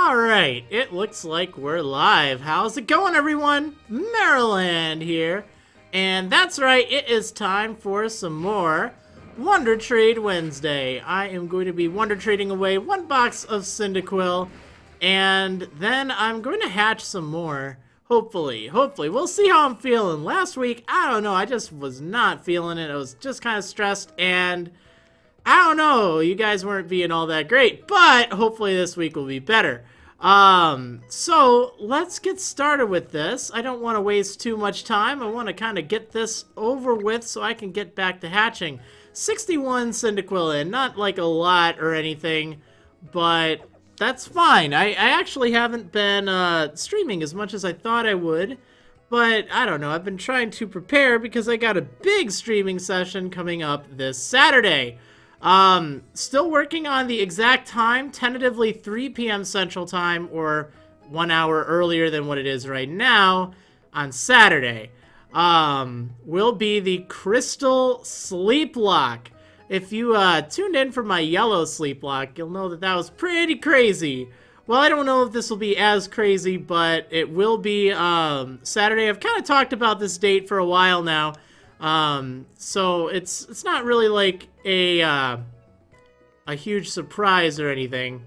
Alright, it looks like we're live. How's it going, everyone? Marriland here. And that's right, it is time for some more Wonder Trade Wednesday. I am going to be Wonder Trading away one box of Cyndaquil, and then I'm going to hatch some more. Hopefully. We'll see how I'm feeling. Last week, I don't know, I just was not feeling it. I was just kind of stressed, and I don't know, you guys weren't being all that great, but hopefully this week will be better. So let's get started with this. I don't want to waste too much time. I want to kind of get this over with so I can get back to hatching. 61 Cyndaquil in, not like a lot or anything, but that's fine. I actually haven't been streaming as much as I thought I would, but I don't know. I've been trying to prepare because I got a big streaming session coming up this Saturday. Still working on the exact time, tentatively 3 p.m. Central Time, or 1 hour earlier than what it is right now on Saturday. Will be the Crystal Sleep Lock. If you tuned in for my yellow Sleep Lock, you'll know that that was pretty crazy. Well, I don't know if this will be as crazy, but it will be Saturday. I've kind of talked about this date for a while now. So it's not really like a huge surprise or anything,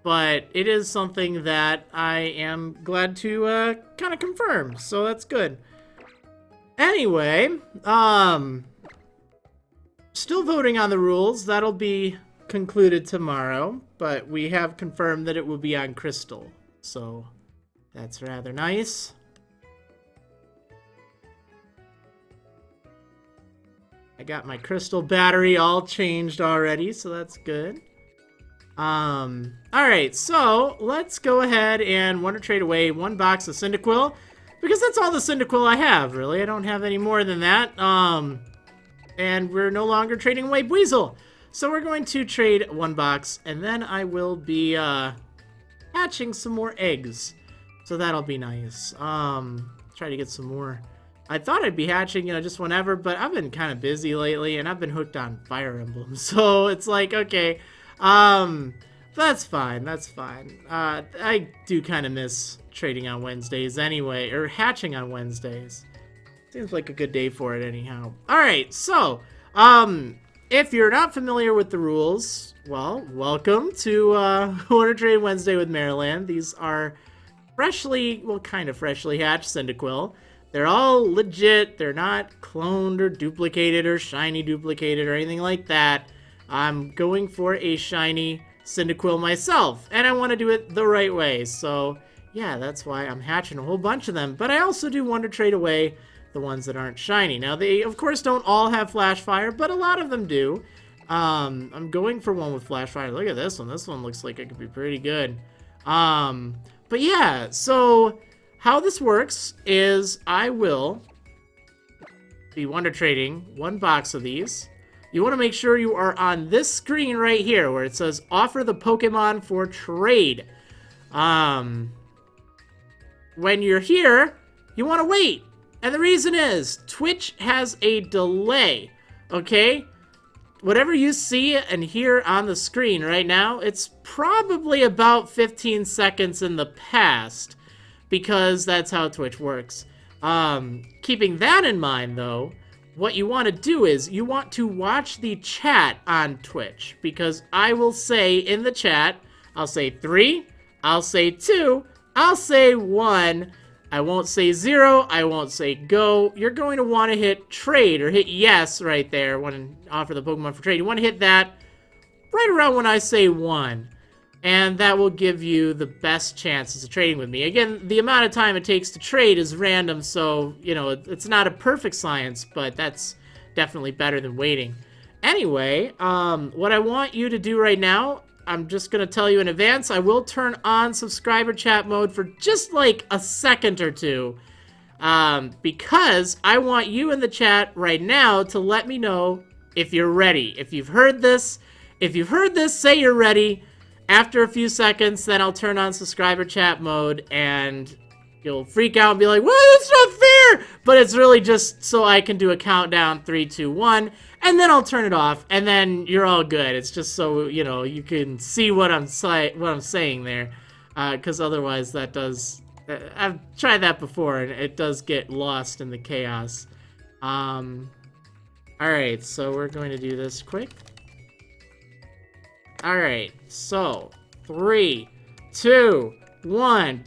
but it is something that I am glad to kind of confirm, so that's good. Anyway, still voting on the rules. That'll be concluded tomorrow, but we have confirmed that it will be on Crystal, so that's rather nice. I got my crystal battery all changed already, so that's good. Alright, so let's go ahead and Wonder Trade away one box of Cyndaquil, because that's all the Cyndaquil I have, really. I don't have any more than that. And we're no longer trading away Weasel. So we're going to trade one box, and then I will be hatching some more eggs. So that'll be nice. Try to get some more. I thought I'd be hatching, just whenever, but I've been kind of busy lately, and I've been hooked on Fire Emblem, so it's like, okay, that's fine, I do kind of miss trading on Wednesdays anyway, or hatching on Wednesdays. Seems like a good day for it anyhow. Alright, so, if you're not familiar with the rules, well, welcome to, Wonder Trade Wednesday with Marriland. These are kind of freshly hatched Cyndaquil. They're all legit. They're not cloned or duplicated or shiny duplicated or anything like that. I'm going for a shiny Cyndaquil myself, and I want to do it the right way. So, yeah, that's why I'm hatching a whole bunch of them. But I also do want to trade away the ones that aren't shiny. Now, they, of course, don't all have Flash Fire, but a lot of them do. I'm going for one with Flash Fire. Look at this one. This one looks like it could be pretty good. But yeah, so how this works is I will be Wonder Trading one box of these. You want to make sure you are on this screen right here where it says offer the Pokemon for trade. When you're here, you want to wait. And the reason is Twitch has a delay, okay? Whatever you see and hear on the screen right now, it's probably about 15 seconds in the past, because that's how Twitch works. Keeping that in mind, though, what you want to do is you want to watch the chat on Twitch, because I will say in the chat, I'll say 3, I'll say 2, I'll say 1, I won't say 0, I won't say go. You're going to want to hit trade, or hit yes right there when offer the Pokemon for trade. You want to hit that right around when I say 1. And that will give you the best chances of trading with me. Again, the amount of time it takes to trade is random, so, it's not a perfect science, but that's definitely better than waiting. Anyway, what I want you to do right now, I'm just going to tell you in advance, I will turn on subscriber chat mode for just like a second or two, because I want you in the chat right now to let me know if you're ready. If you've heard this, say you're ready. After a few seconds, then I'll turn on subscriber chat mode, and you'll freak out and be like, "What? That's not fair!" But it's really just so I can do a countdown, 3, 2, 1, and then I'll turn it off, and then you're all good. It's just so, you can see what I'm saying there. because otherwise that does... I've tried that before, and it does get lost in the chaos. Alright, so we're going to do this quick. Alright, so 3, 2, 1.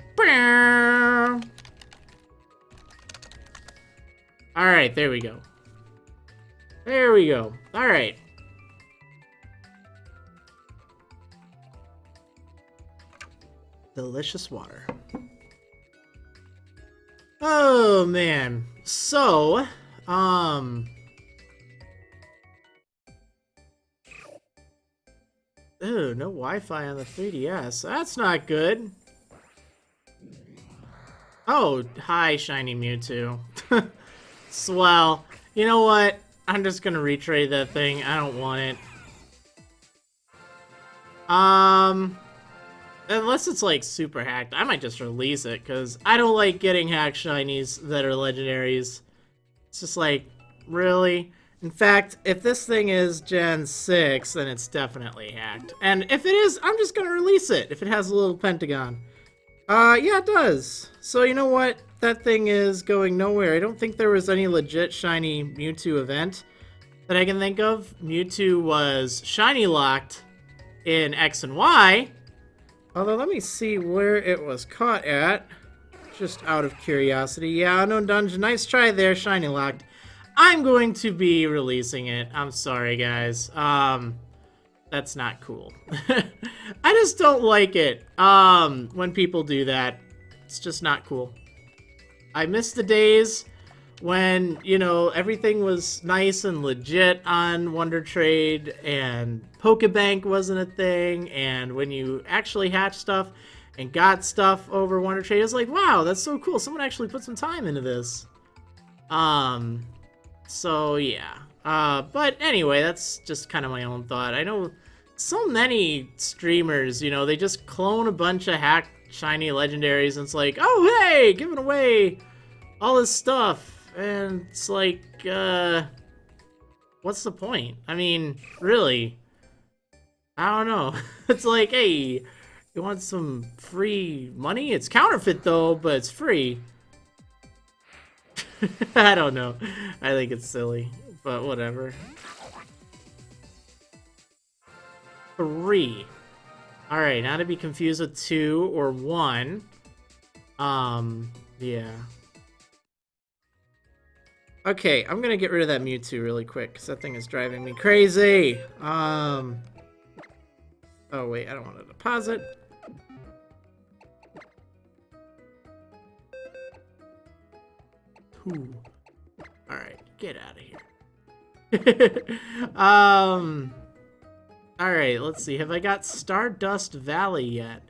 Alright, there we go. There we go. Alright. Delicious water. Oh, man. So, Ooh, no Wi-Fi on the 3DS. That's not good. Oh, hi, Shiny Mewtwo. Swell. You know what? I'm just gonna retrade that thing. I don't want it. Unless it's like super hacked, I might just release it because I don't like getting hacked shinies that are legendaries. It's just like, really? In fact, if this thing is Gen 6, then it's definitely hacked. And if it is, I'm just gonna release it if it has a little pentagon. Yeah, it does. So you know what? That thing is going nowhere. I don't think there was any legit shiny Mewtwo event that I can think of. Mewtwo was shiny locked in X and Y. Although, let me see where it was caught at. Just out of curiosity. Yeah, unknown dungeon. Nice try there, shiny locked. I'm going to be releasing it. I'm sorry, guys. That's not cool. I just don't like it when people do that. It's just not cool. I miss the days when, you know, everything was nice and legit on Wonder Trade and Pokebank wasn't a thing, and when you actually hatched stuff and got stuff over Wonder Trade, it was like, wow, that's so cool. Someone actually put some time into this. So yeah. But anyway, that's just kind of my own thought. I know so many streamers, you know, they just clone a bunch of hacked shiny legendaries and it's like, oh hey, giving away all this stuff. And it's like, what's the point? I mean, really? I don't know. It's like, hey, you want some free money? It's counterfeit though, but it's free. I don't know. I think it's silly, but whatever. 3. Alright, not to be confused with 2 or 1. Yeah. Okay, I'm gonna get rid of that Mewtwo really quick, because that thing is driving me crazy. Oh wait, I don't want to deposit. Ooh. Alright, get out of here. Alright, let's see. Have I got Stardust Valley yet?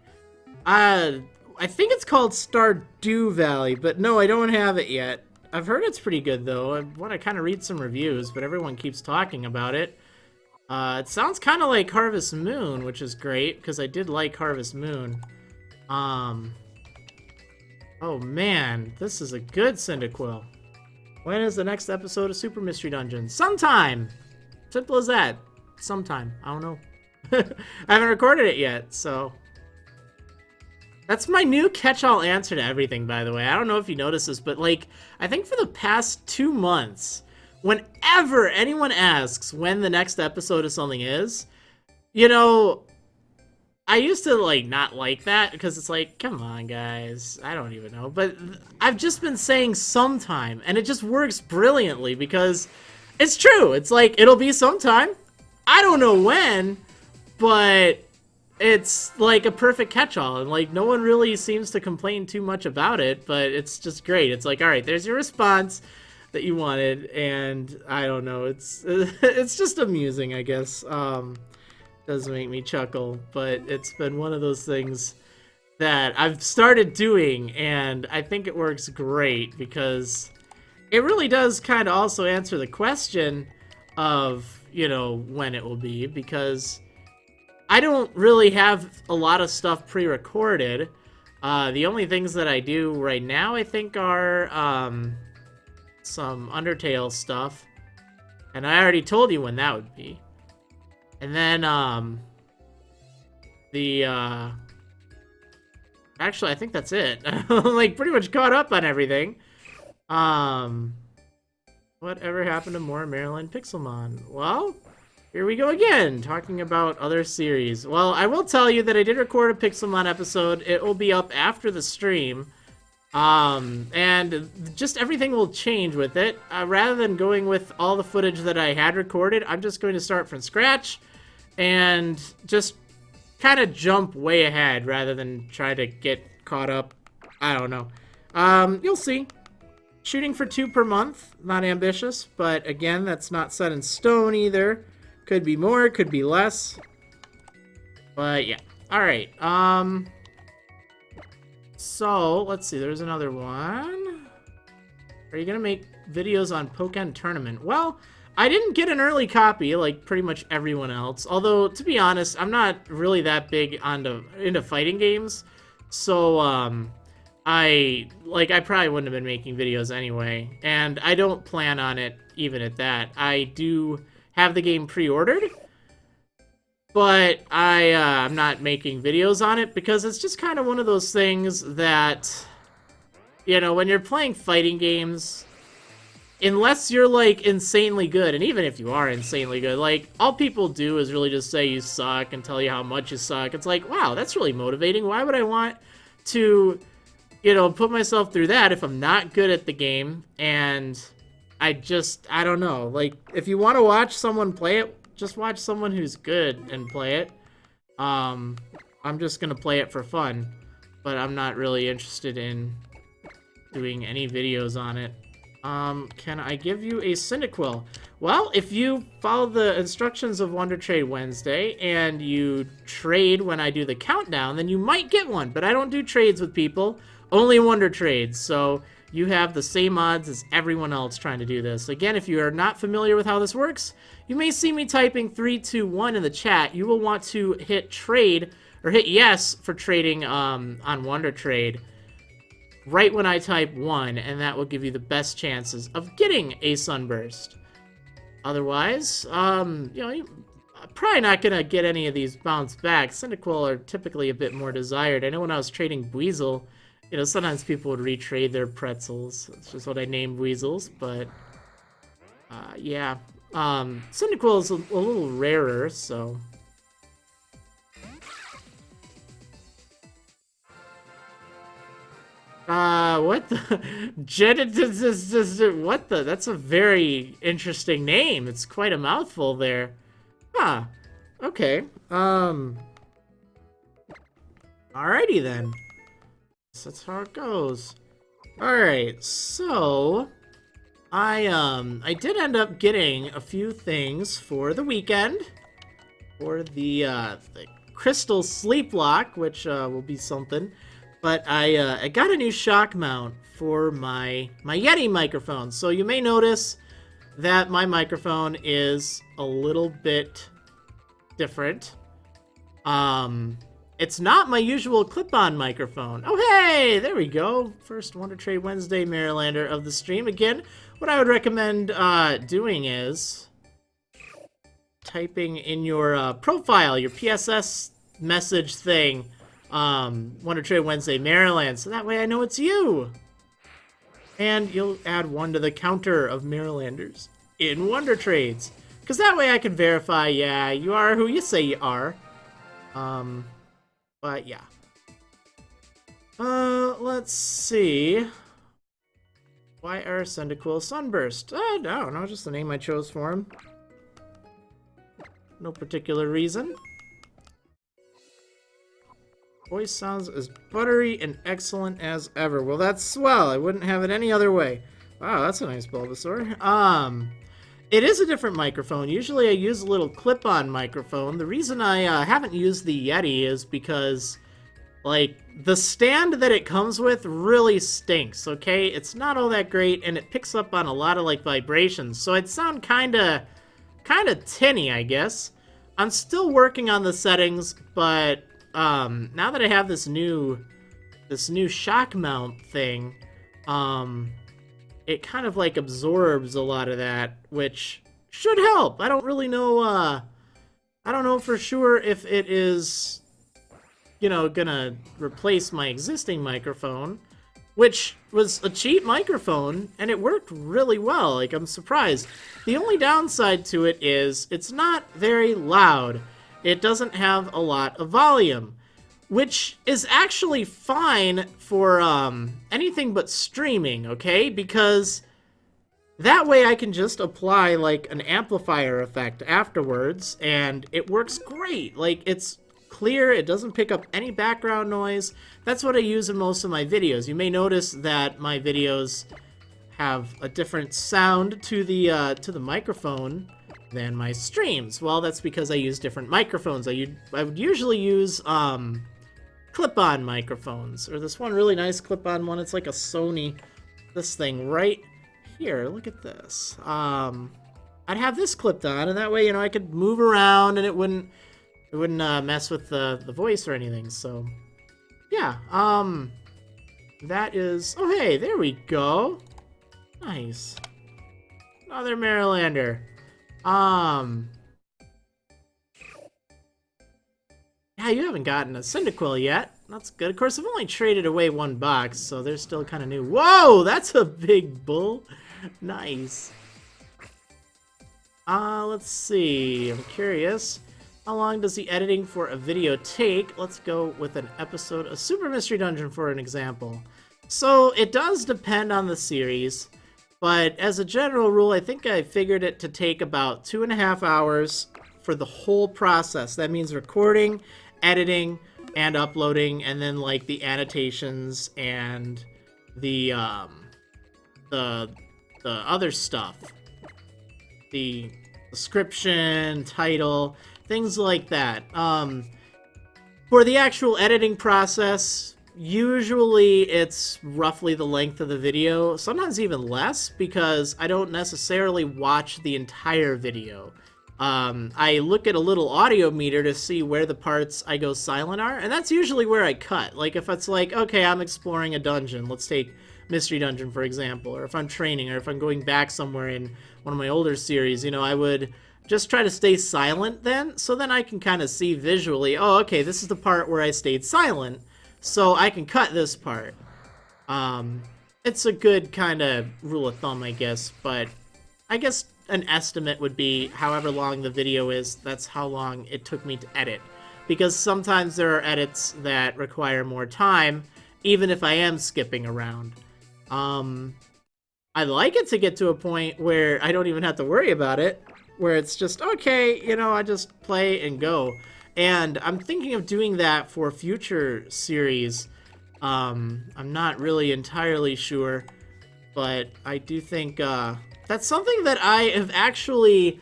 I think it's called Stardew Valley, but no, I don't have it yet. I've heard it's pretty good, though. I want to kind of read some reviews, but everyone keeps talking about it. It sounds kind of like Harvest Moon, which is great, because I did like Harvest Moon. Oh man, this is a good Cyndaquil. When is the next episode of Super Mystery Dungeon? Sometime! Simple as that. Sometime. I don't know. I haven't recorded it yet, so... That's my new catch-all answer to everything, by the way. I don't know if you noticed this, but, like, I think for the past 2 months, whenever anyone asks when the next episode of something is, you know... I used to, like, not like that, because it's like, come on, guys, I don't even know. But I've just been saying sometime, and it just works brilliantly, because it's true. It's like, it'll be sometime. I don't know when, but it's, like, a perfect catch-all, and, like, no one really seems to complain too much about it, but it's just great. It's like, alright, there's your response that you wanted, and I don't know, it's just amusing, I guess. Does make me chuckle, but it's been one of those things that I've started doing, and I think it works great because it really does kind of also answer the question of, you know, when it will be, because I don't really have a lot of stuff pre-recorded. The only things that I do right now, I think, are some Undertale stuff, and I already told you when that would be. And then, actually, I think that's it. I'm like pretty much caught up on everything. Whatever happened to more Marriland Pixelmon? Well, here we go again, talking about other series. Well, I will tell you that I did record a Pixelmon episode. It will be up after the stream. And just everything will change with it. Rather than going with all the footage that I had recorded, I'm just going to start from scratch and just kind of jump way ahead rather than try to get caught up. I don't know. You'll see. Shooting for 2 per month, not ambitious, but again, that's not set in stone either. Could be more, could be less. But yeah. Alright, so, let's see, there's another one. Are you gonna make videos on Pokémon Tournament? Well, I didn't get an early copy like pretty much everyone else. Although, to be honest, I'm not really that big into fighting games. So, I probably wouldn't have been making videos anyway. And I don't plan on it even at that. I do have the game pre-ordered. But I'm not making videos on it because it's just kind of one of those things that, you know, when you're playing fighting games, unless you're, like, insanely good, and even if you are insanely good, like, all people do is really just say you suck and tell you how much you suck. It's like, wow, that's really motivating. Why would I want to, you know, put myself through that if I'm not good at the game? And I don't know. Like, if you want to watch someone play it, just watch someone who's good and play it. I'm just gonna play it for fun, but I'm not really interested in doing any videos on it. Can I give you a Cyndaquil? Well, if you follow the instructions of Wonder Trade Wednesday and you trade when I do the countdown, then you might get one, but I don't do trades with people, only Wonder Trades, so you have the same odds as everyone else trying to do this. Again, if you are not familiar with how this works, you may see me typing 3, 2, 1 in the chat. You will want to hit trade, or hit yes for trading on Wonder Trade right when I type 1, and that will give you the best chances of getting a Sunburst. Otherwise, you know, you're probably not going to get any of these bounce back. Cyndaquil are typically a bit more desired. I know when I was trading Weasel, you know, sometimes people would retrade their pretzels. That's just what I named Weasels, but yeah. Cyndaquil is a little rarer, so. What the? What the? That's a very interesting name. It's quite a mouthful there. Huh. Okay. Alrighty then. So that's how it goes. Alright, so I did end up getting a few things for the weekend. For the Crystal Sleep Lock, which will be something. But I got a new shock mount for my Yeti microphone. So you may notice that my microphone is a little bit different. It's not my usual clip-on microphone. Oh, hey! There we go. First Wonder Trade Wednesday Marylander of the stream. Again, what I would recommend doing is typing in your profile, your PSS message thing, Wonder Trade Wednesday Maryland, so that way I know it's you. And you'll add 1 to the counter of Marylanders in Wonder Trades. Because that way I can verify, yeah, you are who you say you are. But yeah. Let's see. Why are Cyndaquil Sunburst? I don't know, just the name I chose for him. No particular reason. Voice sounds as buttery and excellent as ever. Well, that's swell. I wouldn't have it any other way. Wow, that's a nice Bulbasaur. It is a different microphone. Usually I use a little clip-on microphone. The reason I haven't used the Yeti is because, like, the stand that it comes with really stinks, okay? It's not all that great, and it picks up on a lot of, like, vibrations. So it'd sound kinda tinny, I guess. I'm still working on the settings, but now that I have this new shock mount thing, it kind of like absorbs a lot of that, which should help. I don't really know, I don't know for sure if it is, you know, gonna replace my existing microphone, which was a cheap microphone, and it worked really well. Like, I'm surprised. The only downside to it is it's not very loud. It doesn't have a lot of volume, which is actually fine for anything but streaming, okay? Because that way I can just apply, like, an amplifier effect afterwards, and it works great. Like, it's clear, it doesn't pick up any background noise. That's what I use in most of my videos. You may notice that my videos have a different sound to the microphone than my streams. Well, that's because I use different microphones. I would usually use clip-on microphones, or this one really nice clip-on one. It's like a Sony. This thing right here. Look at this. I'd have this clipped on, and that way, you know, I could move around, and it wouldn't mess with the voice or anything. So, yeah. That is. Oh, hey, there we go. Nice. Another Marrilander. Yeah, you haven't gotten a Cyndaquil yet. That's good. Of course, I've only traded away one box, so they're still kind of new. Whoa, that's a big bull. Nice. Let's see. I'm curious. How long does the editing for a video take? Let's go with an episode, a Super Mystery Dungeon for an example. So, it does depend on the series, but as a general rule, I think I figured it to take about 2.5 hours for the whole process. That means recording, editing, and uploading, and then, like, the annotations and the other stuff. The description, title, things like that. For the actual editing process, usually it's roughly the length of the video, sometimes even less, because I don't necessarily watch the entire video. I look at a little audio meter to see where the parts I go silent are, and that's usually where I cut. Like, if it's like, okay, I'm exploring a dungeon, let's take Mystery Dungeon, for example, or if I'm training, or if I'm going back somewhere in one of my older series, you know, I would just try to stay silent then, so then I can kind of see visually, oh, okay, this is the part where I stayed silent, so I can cut this part. It's a good kind of rule of thumb, I guess, but I guess an estimate would be however long the video is, that's how long it took me to edit. Because sometimes there are edits that require more time, even if I am skipping around. I like it to get to a point where I don't even have to worry about it, where it's just, okay, you know, I just play and go. And I'm thinking of doing that for future series. I'm not really entirely sure, but I do think that's something that I have actually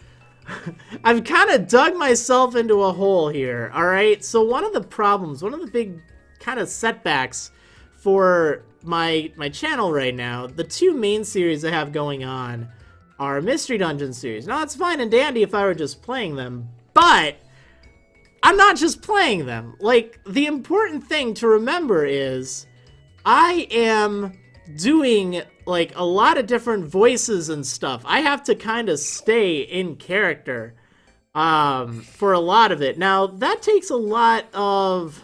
I've kind of dug myself into a hole here, alright? So one of the problems, one of the big kind of setbacks for my channel right now, the two main series I have going on are Mystery Dungeon series. Now, it's fine and dandy if I were just playing them, but I'm not just playing them. Like, the important thing to remember is I am doing, like, a lot of different voices and stuff. I have to kind of stay in character for a lot of it. Now, that takes a lot of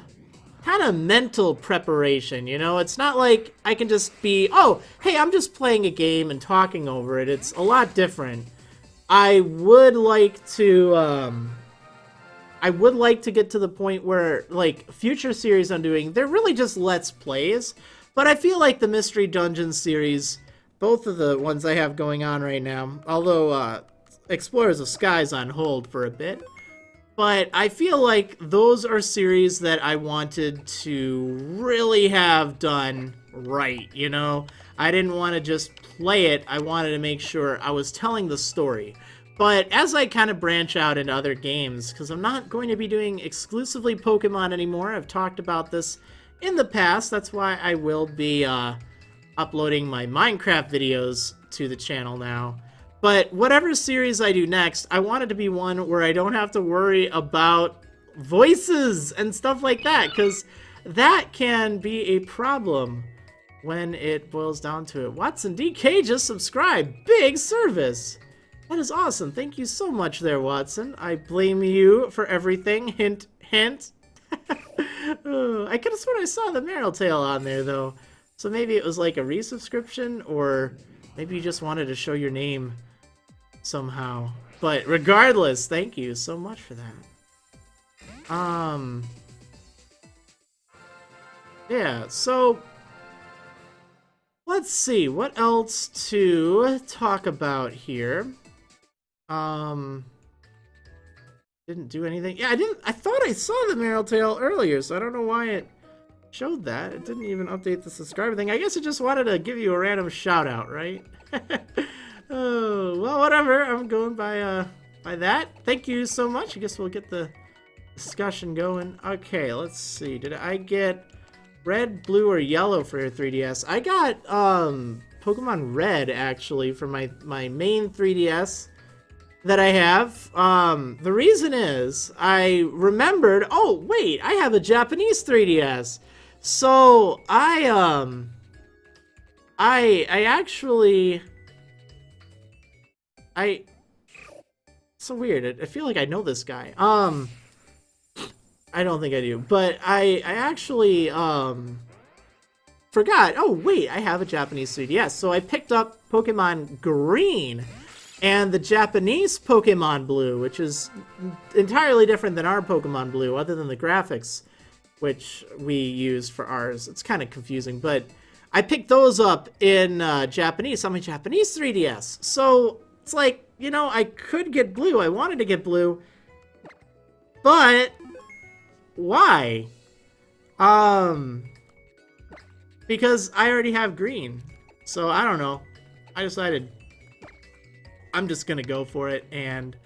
kind of mental preparation, you know? It's not like I can just be, oh, hey, I'm just playing a game and talking over it. It's a lot different. I would like to get to the point where, like, future series I'm doing, they're really just Let's Plays. But I feel like the Mystery Dungeon series, both of the ones I have going on right now, although Explorers of Sky's on hold for a bit, but I feel like those are series that I wanted to really have done right, you know? I didn't want to just play it, I wanted to make sure I was telling the story. But as I kind of branch out into other games, because I'm not going to be doing exclusively Pokemon anymore, I've talked about this in the past, that's why I will be uploading my Minecraft videos to the channel now. But whatever series I do next, I want it to be one where I don't have to worry about voices and stuff like that, because that can be a problem when it boils down to it. Watson DK just subscribed. Big service. That is awesome. Thank you so much there, Watson. I blame you for everything. Hint, hint. I could have sworn I saw the Marrowtail on there, though. So maybe it was like a resubscription, or maybe you just wanted to show your name somehow. But regardless, thank you so much for that. Yeah, so let's see what else to talk about here. Didn't do anything. Yeah, I thought I saw the Marrowtail earlier, so I don't know why it showed that. It didn't even update the subscriber thing. I guess it just wanted to give you a random shout out, right? Oh, well, whatever. I'm going by that. Thank you so much. I guess we'll get the discussion going. Okay, let's see. Did I get red, blue, or yellow for your 3DS? I got Pokemon Red, actually, for my main 3DS that I have. The reason is I remembered, oh wait, I have a Japanese 3DS. So I actually so weird. I feel like I know this guy. I don't think I do, but I actually forgot. Oh wait, I have a Japanese 3DS. So I picked up Pokemon Green and the Japanese Pokemon Blue, which is entirely different than our Pokemon Blue, other than the graphics, which we used for ours. It's kind of confusing, but I picked those up in Japanese on my Japanese 3DS. So it's like, you know, I could get blue. I wanted to get blue, but why? Because I already have green. So I don't know. I decided I'm just gonna go for it and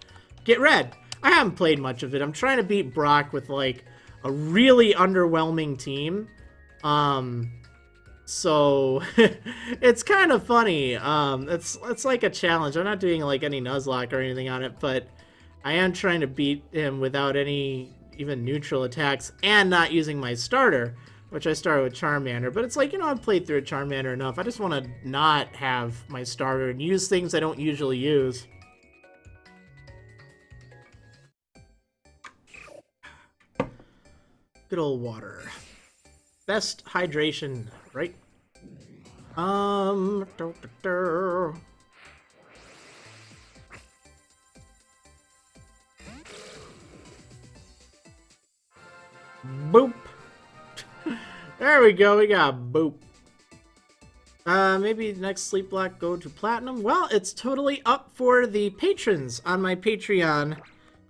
get red. I haven't played much of it. I'm trying to beat Brock with like a really underwhelming team. So it's kind of funny. It's like a challenge. I'm not doing like any Nuzlocke or anything on it, but I am trying to beat him without any even neutral attacks and not using my starter, which I started with Charmander. But it's like, you know, I've played through a Charmander enough. I just want to not have my starter and use things I don't usually use. Good old water. Best hydration, right? Boop. There we go, we got boop. Maybe next sleep block go to platinum. Well, it's totally up for the patrons on my Patreon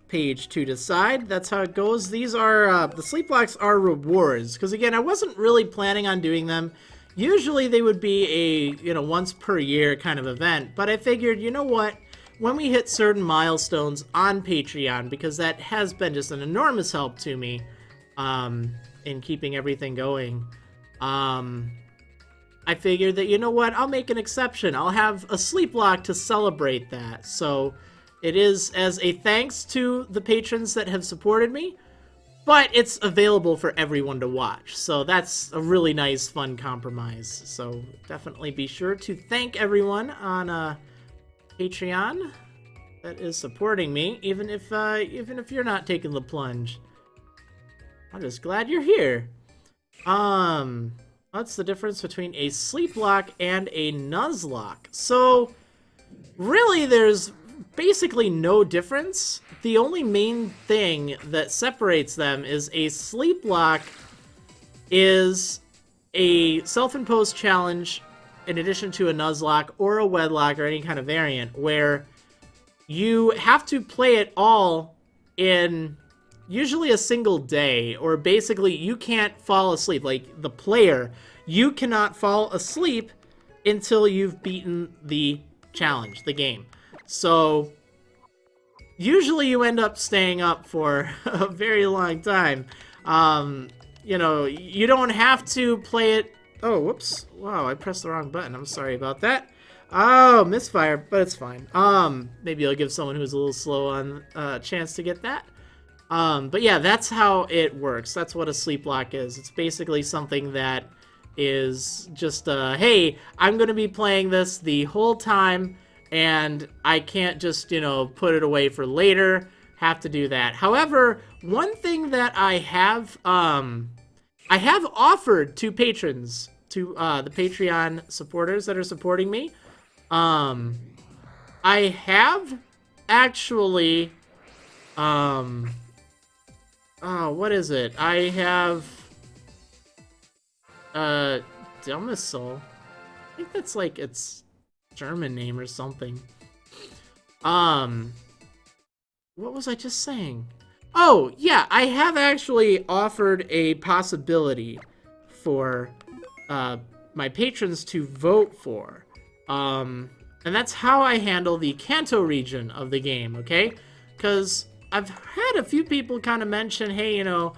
page to decide. That's how it goes. These are, the sleep blocks are rewards. Because again, I wasn't really planning on doing them. Usually they would be a, you know, once per year kind of event. But I figured, you know what? When we hit certain milestones on Patreon, because that has been just an enormous help to me, in keeping everything going, I figured that, you know what, I'll make an exception. I'll have a sleep block to celebrate that. So it is as a thanks to the patrons that have supported me, but it's available for everyone to watch. So that's a really nice, fun compromise. So definitely be sure to thank everyone on Patreon that is supporting me, even if you're not taking the plunge. I'm just glad you're here. What's the difference between a sleep lock and a Nuzlocke? So, really, there's basically no difference. The only main thing that separates them is a sleep lock is a self-imposed challenge in addition to a Nuzlocke or a Wedlock or any kind of variant, where you have to play it all in usually a single day, or basically you can't fall asleep. Like, the player, you cannot fall asleep until you've beaten the challenge, the game. So usually you end up staying up for a very long time. You know, you don't have to play it. Oh, whoops. Wow, I pressed the wrong button. I'm sorry about that. Oh, misfire, but it's fine. Maybe I'll give someone who's a little slow on a chance to get that. But yeah, that's how it works. That's what a sleep lock is. It's basically something that is just, hey, I'm going to be playing this the whole time, and I can't just, you know, put it away for later. Have to do that. However, one thing that I have I have offered to patrons, to the Patreon supporters that are supporting me. I have actually, what is it? I have, Dummisol. I think that's like its German name or something. What was I just saying? Oh, yeah, I have actually offered a possibility for my patrons to vote for. And that's how I handle the Kanto region of the game, okay? Because I've had a few people kind of mention, hey, you know,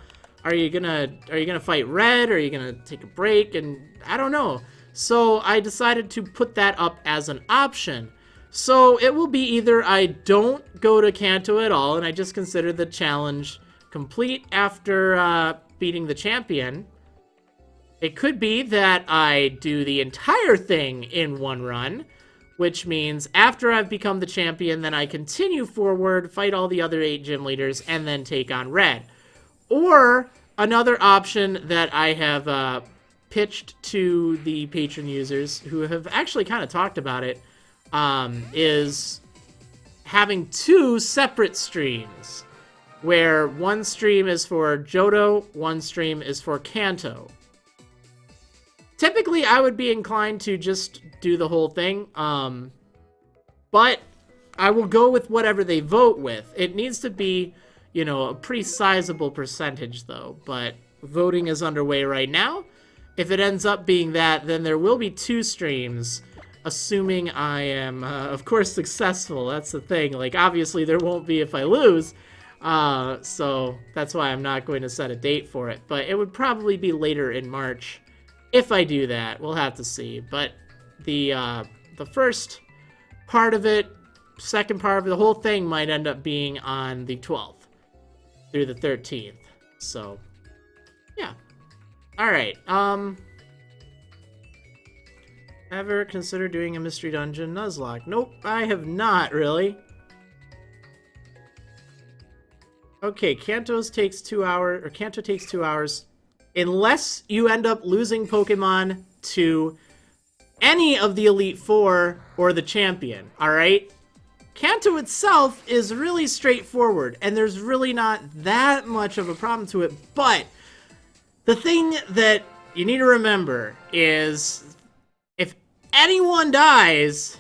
are you gonna fight Red? Or are you gonna take a break? And I don't know. So I decided to put that up as an option. So it will be either I don't go to Kanto at all, and I just consider the challenge complete after beating the champion. It could be that I do the entire thing in one run, which means after I've become the champion, then I continue forward, fight all the other 8 gym leaders, and then take on Red. Or another option that I have pitched to the patron users who have actually kind of talked about it, is having 2 separate streams, where one stream is for Johto, one stream is for Kanto. Typically, I would be inclined to just do the whole thing, but I will go with whatever they vote with. It needs to be, you know, a pretty sizable percentage, though, but voting is underway right now. If it ends up being that, then there will be 2 streams, assuming I am, of course, successful. That's the thing. Like, obviously, there won't be if I lose, so that's why I'm not going to set a date for it. But it would probably be later in March if I do that. We'll have to see. But the first part of it, second part of it, the whole thing might end up being on the 12th through the 13th. So, yeah. All right. Ever consider doing a mystery dungeon Nuzlocke? Nope, I have not really. Okay, Kanto takes 2 hours. Unless you end up losing Pokemon to any of the Elite Four or the champion, alright? Kanto itself is really straightforward, and there's really not that much of a problem to it, but the thing that you need to remember is if anyone dies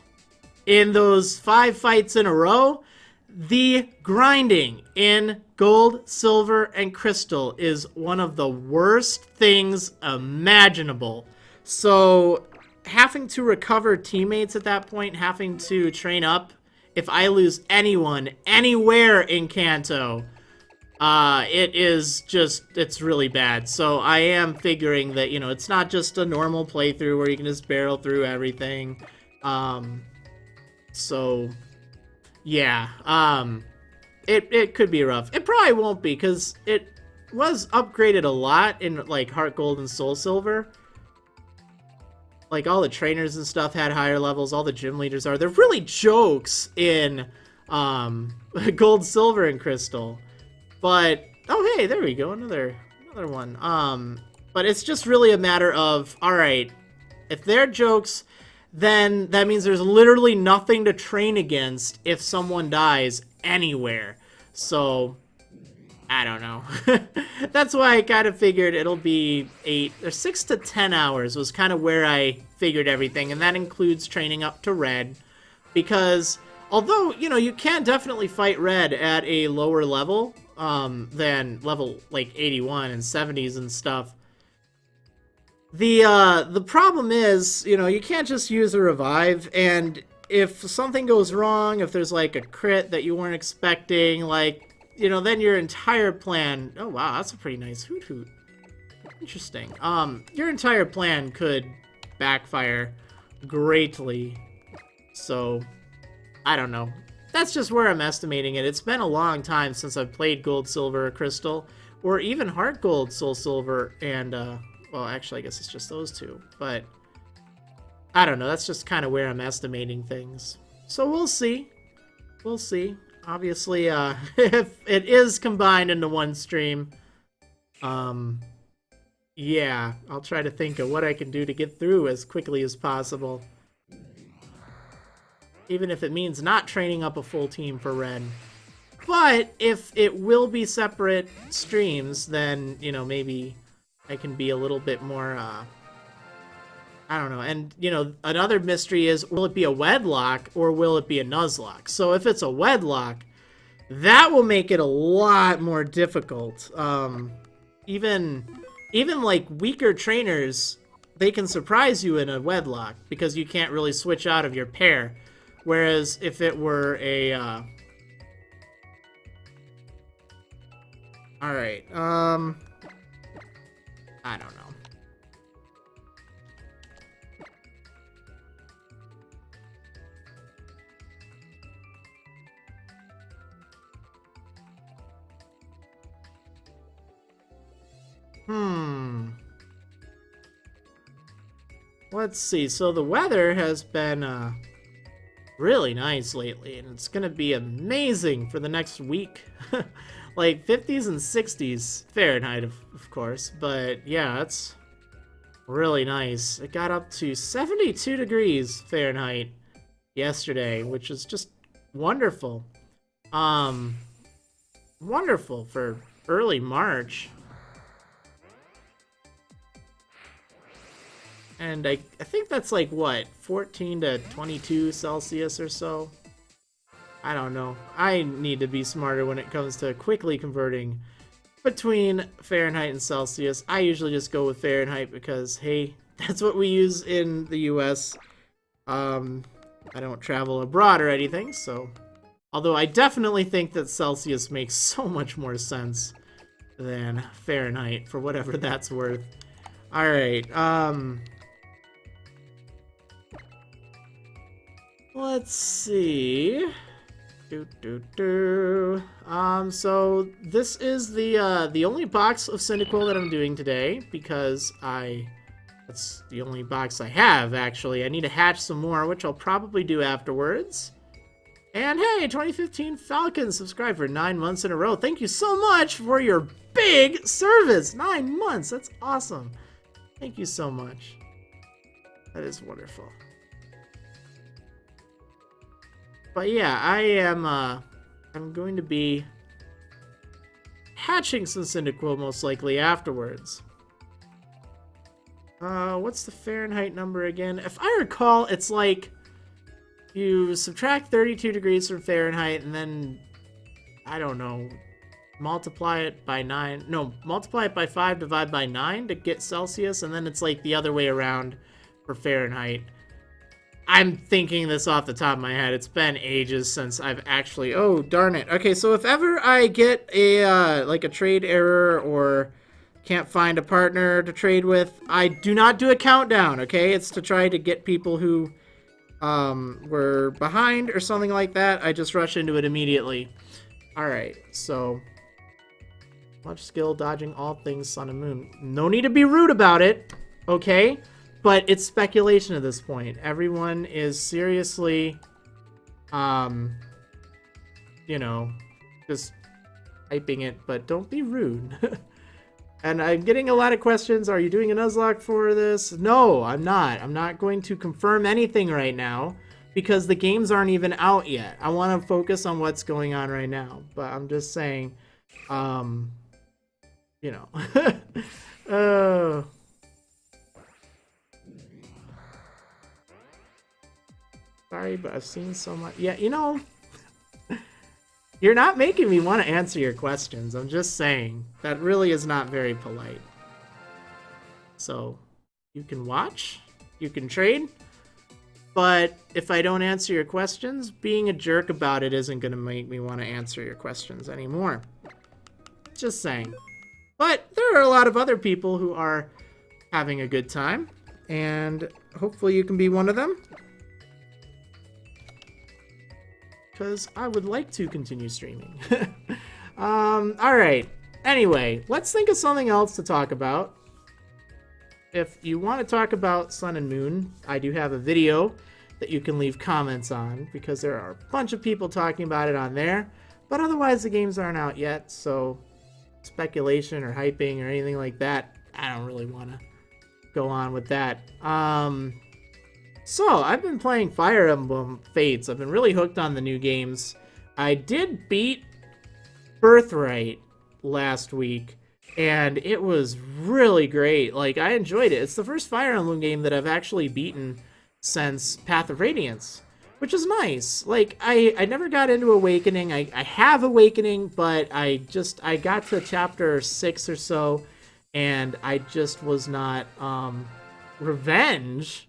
in those 5 fights in a row, the grinding in Gold, Silver, and Crystal is one of the worst things imaginable. So having to recover teammates at that point, having to train up, if I lose anyone, anywhere in Kanto, it's really bad. So I am figuring that, you know, it's not just a normal playthrough where you can just barrel through everything. So yeah, it could be rough. It probably won't be, because it was upgraded a lot in, like, Heart Gold and Soul Silver. Like, all the trainers and stuff had higher levels, all the gym leaders are. They're really jokes in, Gold, Silver, and Crystal. But, oh hey, there we go, another one. But it's just really a matter of, alright, if they're jokes, then that means there's literally nothing to train against if someone dies anywhere. So, I don't know. That's why I kind of figured it'll be 6 to 10 hours was kind of where I figured everything, and that includes training up to Red, because although, you know, you can definitely fight Red at a lower level than level, like, 81 and 70s and stuff, the problem is, you know, you can't just use a revive, and if something goes wrong, if there's like a crit that you weren't expecting, like, you know, then your entire plan, oh wow, that's a pretty nice hoot hoot. Interesting. Your entire plan could backfire greatly. So, I don't know. That's just where I'm estimating it. It's been a long time since I've played Gold, Silver, or Crystal, or even Heart Gold, Soul Silver, and well, actually, I guess it's just those 2. But I don't know. That's just kind of where I'm estimating things. So we'll see. We'll see. Obviously, if it is combined into one stream, Yeah, I'll try to think of what I can do to get through as quickly as possible. Even if it means not training up a full team for Red. But if it will be separate streams, then, you know, maybe I can be a little bit more, I don't know. And, you know, another mystery is, will it be a wedlock or will it be a Nuzlocke? So if it's a wedlock, that will make it a lot more difficult. Even like weaker trainers, they can surprise you in a wedlock because you can't really switch out of your pair. Whereas if it were a, alright, I don't know. Let's see. So the weather has been really nice lately, and it's gonna be amazing for the next week. Like 50s and 60s Fahrenheit, of course. But yeah, it's really nice. It got up to 72 degrees Fahrenheit yesterday, which is just wonderful. Wonderful for early March. And I think that's like, what, 14 to 22 Celsius or so? I don't know. I need to be smarter when it comes to quickly converting between Fahrenheit and Celsius. I usually just go with Fahrenheit because, hey, that's what we use in the US. I don't travel abroad or anything, so... Although I definitely think that Celsius makes so much more sense than Fahrenheit, for whatever that's worth. Alright, let's see. So this is the only box of Cyndaquil that I'm doing today because that's the only box I have, actually. I need to hatch some more, which I'll probably do afterwards. And hey, 2015 Falcon subscribed for 9 months in a row. Thank you so much for your big service. 9 months, that's awesome. Thank you so much. That is wonderful. But yeah, I'm going to be hatching some Cyndaquil most likely afterwards. What's the Fahrenheit number again? If I recall, it's like you subtract 32 degrees from Fahrenheit and then, I don't know, multiply it by 9. No, multiply it by 5, divide by 9 to get Celsius, and then it's like the other way around for Fahrenheit. I'm thinking this off the top of my head. It's been ages since I've actually... Oh, darn it. Okay, so if ever I get a, like a trade error or can't find a partner to trade with, I do not do a countdown, okay? It's to try to get people who were behind or something like that. I just rush into it immediately. Alright, so... Much skill dodging all things sun and moon. No need to be rude about it, okay? But it's speculation at this point. Everyone is seriously, you know, just hyping it, but don't be rude. And I'm getting a lot of questions. Are you doing a Nuzlocke for this? No, I'm not. I'm not going to confirm anything right now because the games aren't even out yet. I want to focus on what's going on right now. But I'm just saying, you know. Sorry, but I've seen so much. Yeah, you know, you're not making me want to answer your questions. I'm just saying. That really is not very polite. So, you can watch, you can trade, but if I don't answer your questions, being a jerk about it isn't going to make me want to answer your questions anymore. Just saying. But there are a lot of other people who are having a good time, and hopefully you can be one of them. Because I would like to continue streaming. Alright. Anyway, let's think of something else to talk about. If you want to talk about Sun and Moon, I do have a video that you can leave comments on, because there are a bunch of people talking about it on there. But otherwise, the games aren't out yet, so speculation or hyping or anything like that, I don't really want to go on with that. So, I've been playing Fire Emblem Fates. I've been really hooked on the new games. I did beat Birthright last week, and it was really great. Like, I enjoyed it. It's the first Fire Emblem game that I've actually beaten since Path of Radiance, which is nice. Like, I never got into Awakening. I have Awakening, but I got to chapter 6 or so, and I just was not, Revenge?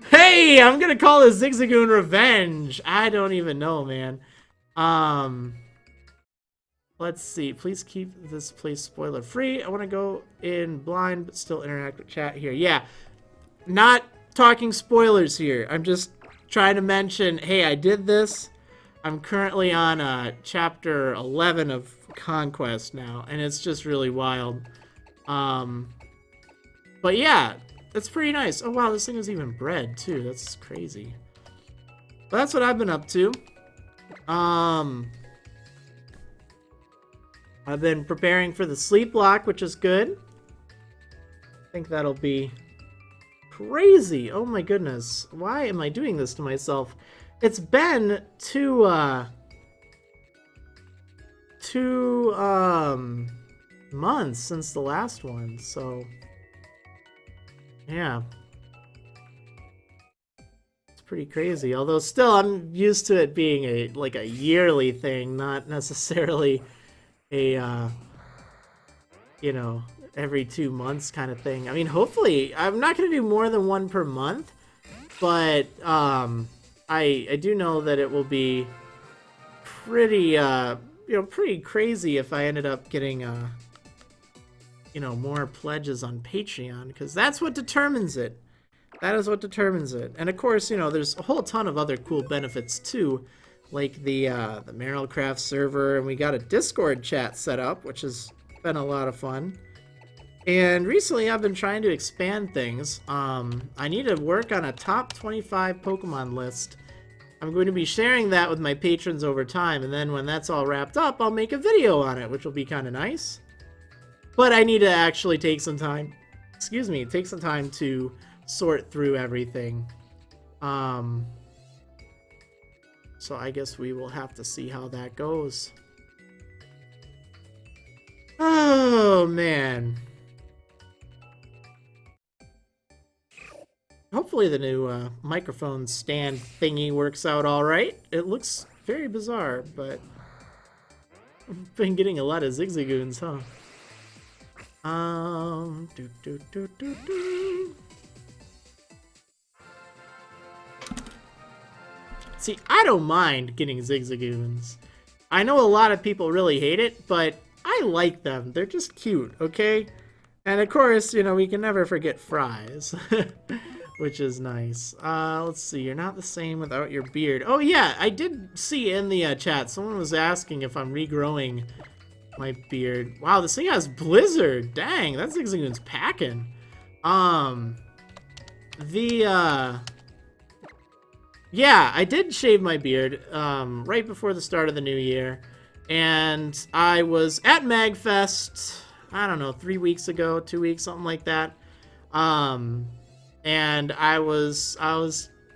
Hey, I'm gonna call this Zigzagoon Revenge. I don't even know, man. Let's see. Please keep this place spoiler free. I want to go in blind, but still interact with chat here. Yeah, not talking spoilers here. I'm just trying to mention, hey, I did this. I'm currently on chapter 11 of Conquest now, and it's just really wild. But yeah, that's pretty nice. Oh wow, this thing is even bred too. That's crazy. But that's what I've been up to. I've been preparing for the sleep lock, which is good. I think that'll be crazy. Oh my goodness. Why am I doing this to myself? It's been two months since the last one, so yeah. It's pretty crazy. Although still I'm used to it being a yearly thing, not necessarily a you know, every 2 months kind of thing. I mean, hopefully I'm not going to do more than one per month, but I do know that it will be pretty pretty crazy if I ended up getting more pledges on Patreon, because that's what determines it. That is what determines it. And of course, there's a whole ton of other cool benefits too, like the Marriland server, and we got a Discord chat set up, which has been a lot of fun. And recently I've been trying to expand things. I need to work on a top 25 Pokemon list. I'm going to be sharing that with my patrons over time, and then when that's all wrapped up, I'll make a video on it, which will be kind of nice. But I need to actually take some time, to sort through everything. So I guess we will have to see how that goes. Oh, man. Hopefully the new microphone stand thingy works out all right. It looks very bizarre, but I've been getting a lot of Zigzagoons, huh? See, I don't mind getting Zigzagoons. I know a lot of people really hate it, but I like them. They're just cute, okay? And of course, we can never forget fries, which is nice. Let's see, you're not the same without your beard. Oh yeah, I did see in the chat, someone was asking if I'm regrowing my beard. Wow, this thing has Blizzard. Dang, that Zigzagoon's packing. Yeah, I did shave my beard right before the start of the new year, and I was at MagFest, I don't know, 3 weeks ago, 2 weeks, something like that. And I was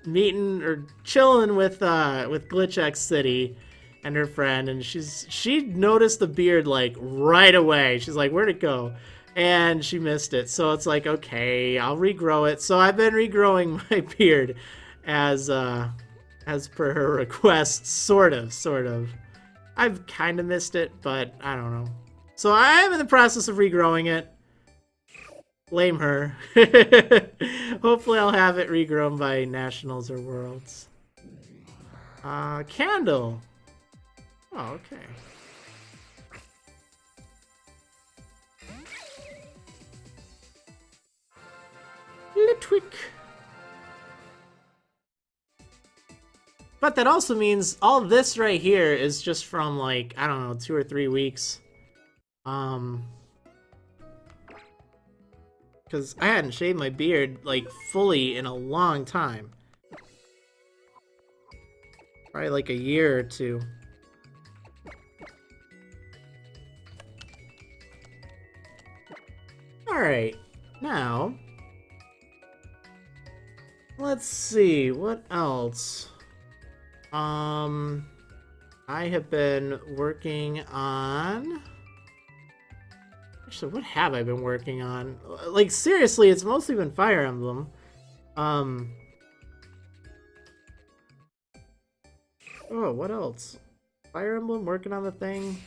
meeting or chilling with Glitch X City and her friend, and she noticed the beard like right away. She's like, "Where'd it go?" And she missed it. So it's like, okay, I'll regrow it. So I've been regrowing my beard as per her request, sort of. I've kind of missed it, but I don't know. So I am in the process of regrowing it. Blame her. Hopefully I'll have it regrown by Nationals or Worlds. Candle. Oh, okay. Litwick. But that also means all this right here is just from, like, I don't know, 2 or 3 weeks. Because I hadn't shaved my beard, like, fully in a long time. Probably like a year or 2. Alright, now, let's see, what else? I have been working on... Actually, what have I been working on? Like, seriously, it's mostly been Fire Emblem. Oh, what else? Fire Emblem, working on the thing.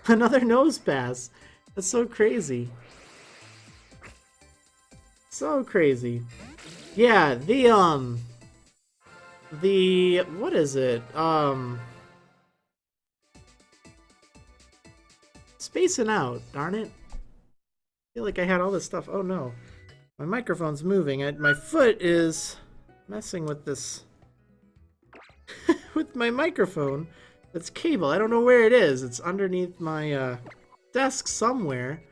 Another nose pass. That's so crazy. So crazy. Yeah, what is it? Spacing out, darn it. I feel like I had all this stuff. Oh no. My microphone's moving. My foot is messing with this. With my microphone. It's cable. I don't know where it is. It's underneath my desk somewhere.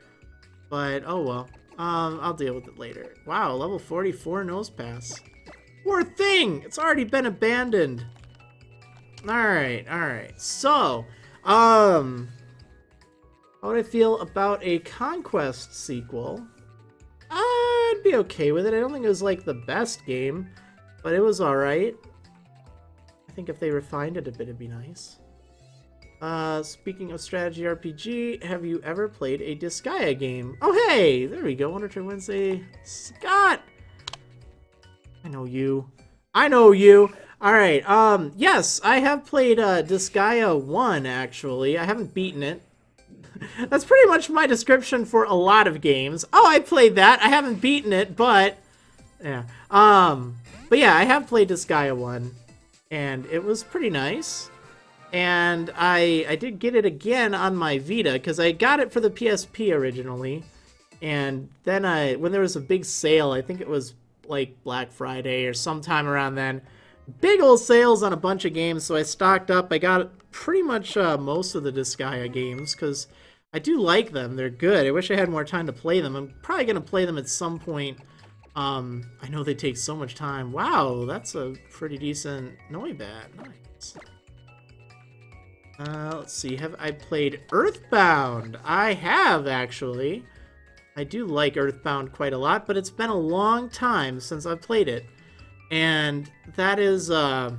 But oh well. I'll deal with it later. Wow, level 44 nose pass. Poor thing! It's already been abandoned. Alright, alright. So, how would I feel about a Conquest sequel? I'd be okay with it. I don't think it was like the best game, but it was alright. I think if they refined it a bit, it'd be nice. Speaking of strategy RPG, have you ever played a Disgaea game? Oh, hey! There we go. Wonder Trade Wednesday. Scott! I know you. I know you! Alright, yes, I have played, Disgaea 1, actually. I haven't beaten it. That's pretty much my description for a lot of games. Oh, I played that. I haven't beaten it, but... Yeah. But yeah, I have played Disgaea 1. And it was pretty nice. And I did get it again on my Vita, because I got it for the PSP originally. And then when there was a big sale, I think it was like Black Friday or sometime around then, big old sales on a bunch of games, so I stocked up. I got pretty much most of the Disgaea games, because I do like them. They're good. I wish I had more time to play them. I'm probably going to play them at some point. I know they take so much time. Wow, that's a pretty decent Noibat. Nice. Let's see, have I played Earthbound? I have, actually. I do like Earthbound quite a lot, but it's been a long time since I've played it. And that is, that's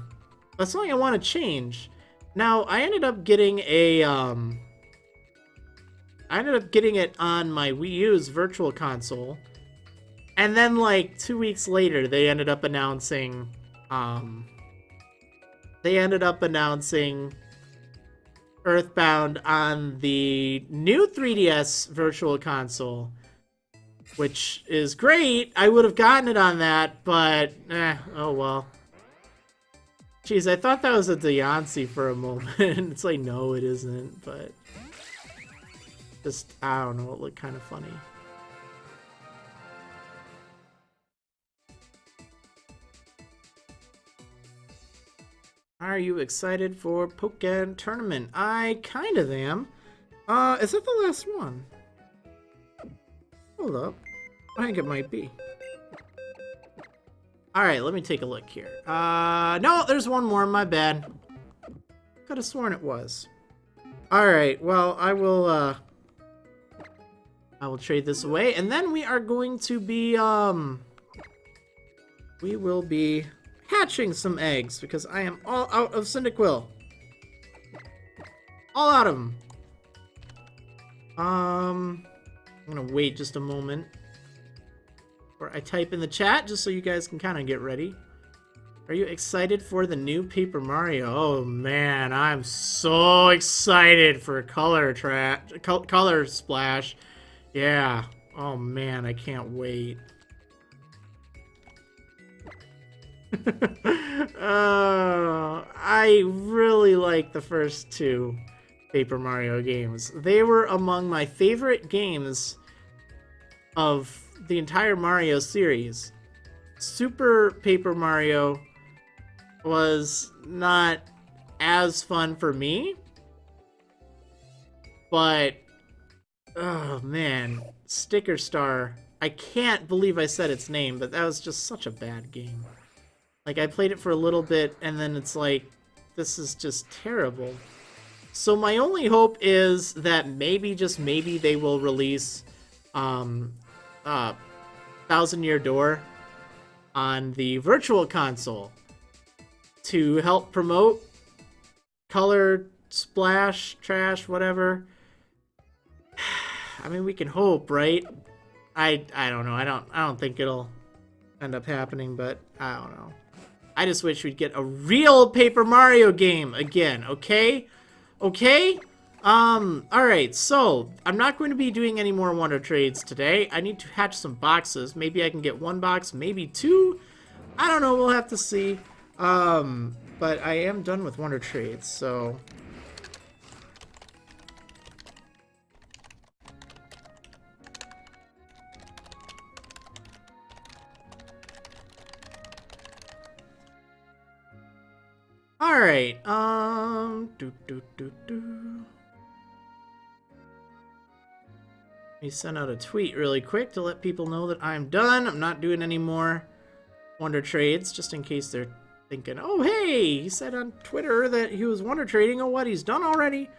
something I want to change. Now, I ended up getting a, I ended up getting it on my Wii U's Virtual Console. And then, like, 2 weeks later, they ended up announcing, Earthbound on the new 3DS Virtual Console, which is great. I would have gotten it on that, but oh well. Jeez, I thought that was a Deontay for a moment. It's like, no, it isn't, but just, I don't know, it looked kind of funny. Are you excited for Pokémon Tournament? I kind of am. Is that the last one? Hold up. I think it might be. Alright, let me take a look here. No, there's one more, my bad. Could have sworn it was. Alright, well, I will trade this away, and then we are going to be, we will be hatching some eggs, because I am all out of Cyndaquil. All out of them. I'm gonna wait just a moment before I type in the chat, just so you guys can kind of get ready. Are you excited for the new Paper Mario? Oh man, I'm so excited for Color Splash. Yeah. Oh man, I can't wait. I really like the first two Paper Mario games. They were among my favorite games of the entire Mario series. Super Paper Mario was not as fun for me, but oh man, Sticker Star. I can't believe I said its name, but that was just such a bad game. Like, I played it for a little bit, and then it's like, this is just terrible. So my only hope is that maybe, just maybe, they will release um, Thousand Year Door on the Virtual Console to help promote Color Splash, Trash, whatever. I mean, we can hope, right? I don't know. I don't think it'll end up happening, but I don't know. I just wish we'd get a real Paper Mario game again, okay? Okay? Alright, so I'm not going to be doing any more Wonder Trades today. I need to hatch some boxes. Maybe I can get one box, maybe two. I don't know, we'll have to see. But I am done with Wonder Trades, so... Alright, Let me send out a tweet really quick to let people know that I'm done. I'm not doing any more Wonder Trades, just in case they're thinking, oh, hey, he said on Twitter that he was Wonder Trading. Oh, what, he's done already?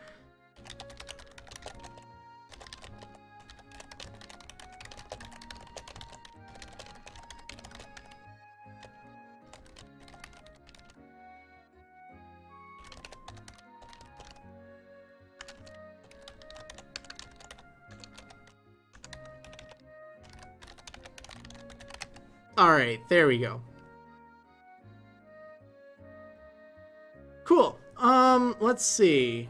Alright, there we go. Cool. Let's see.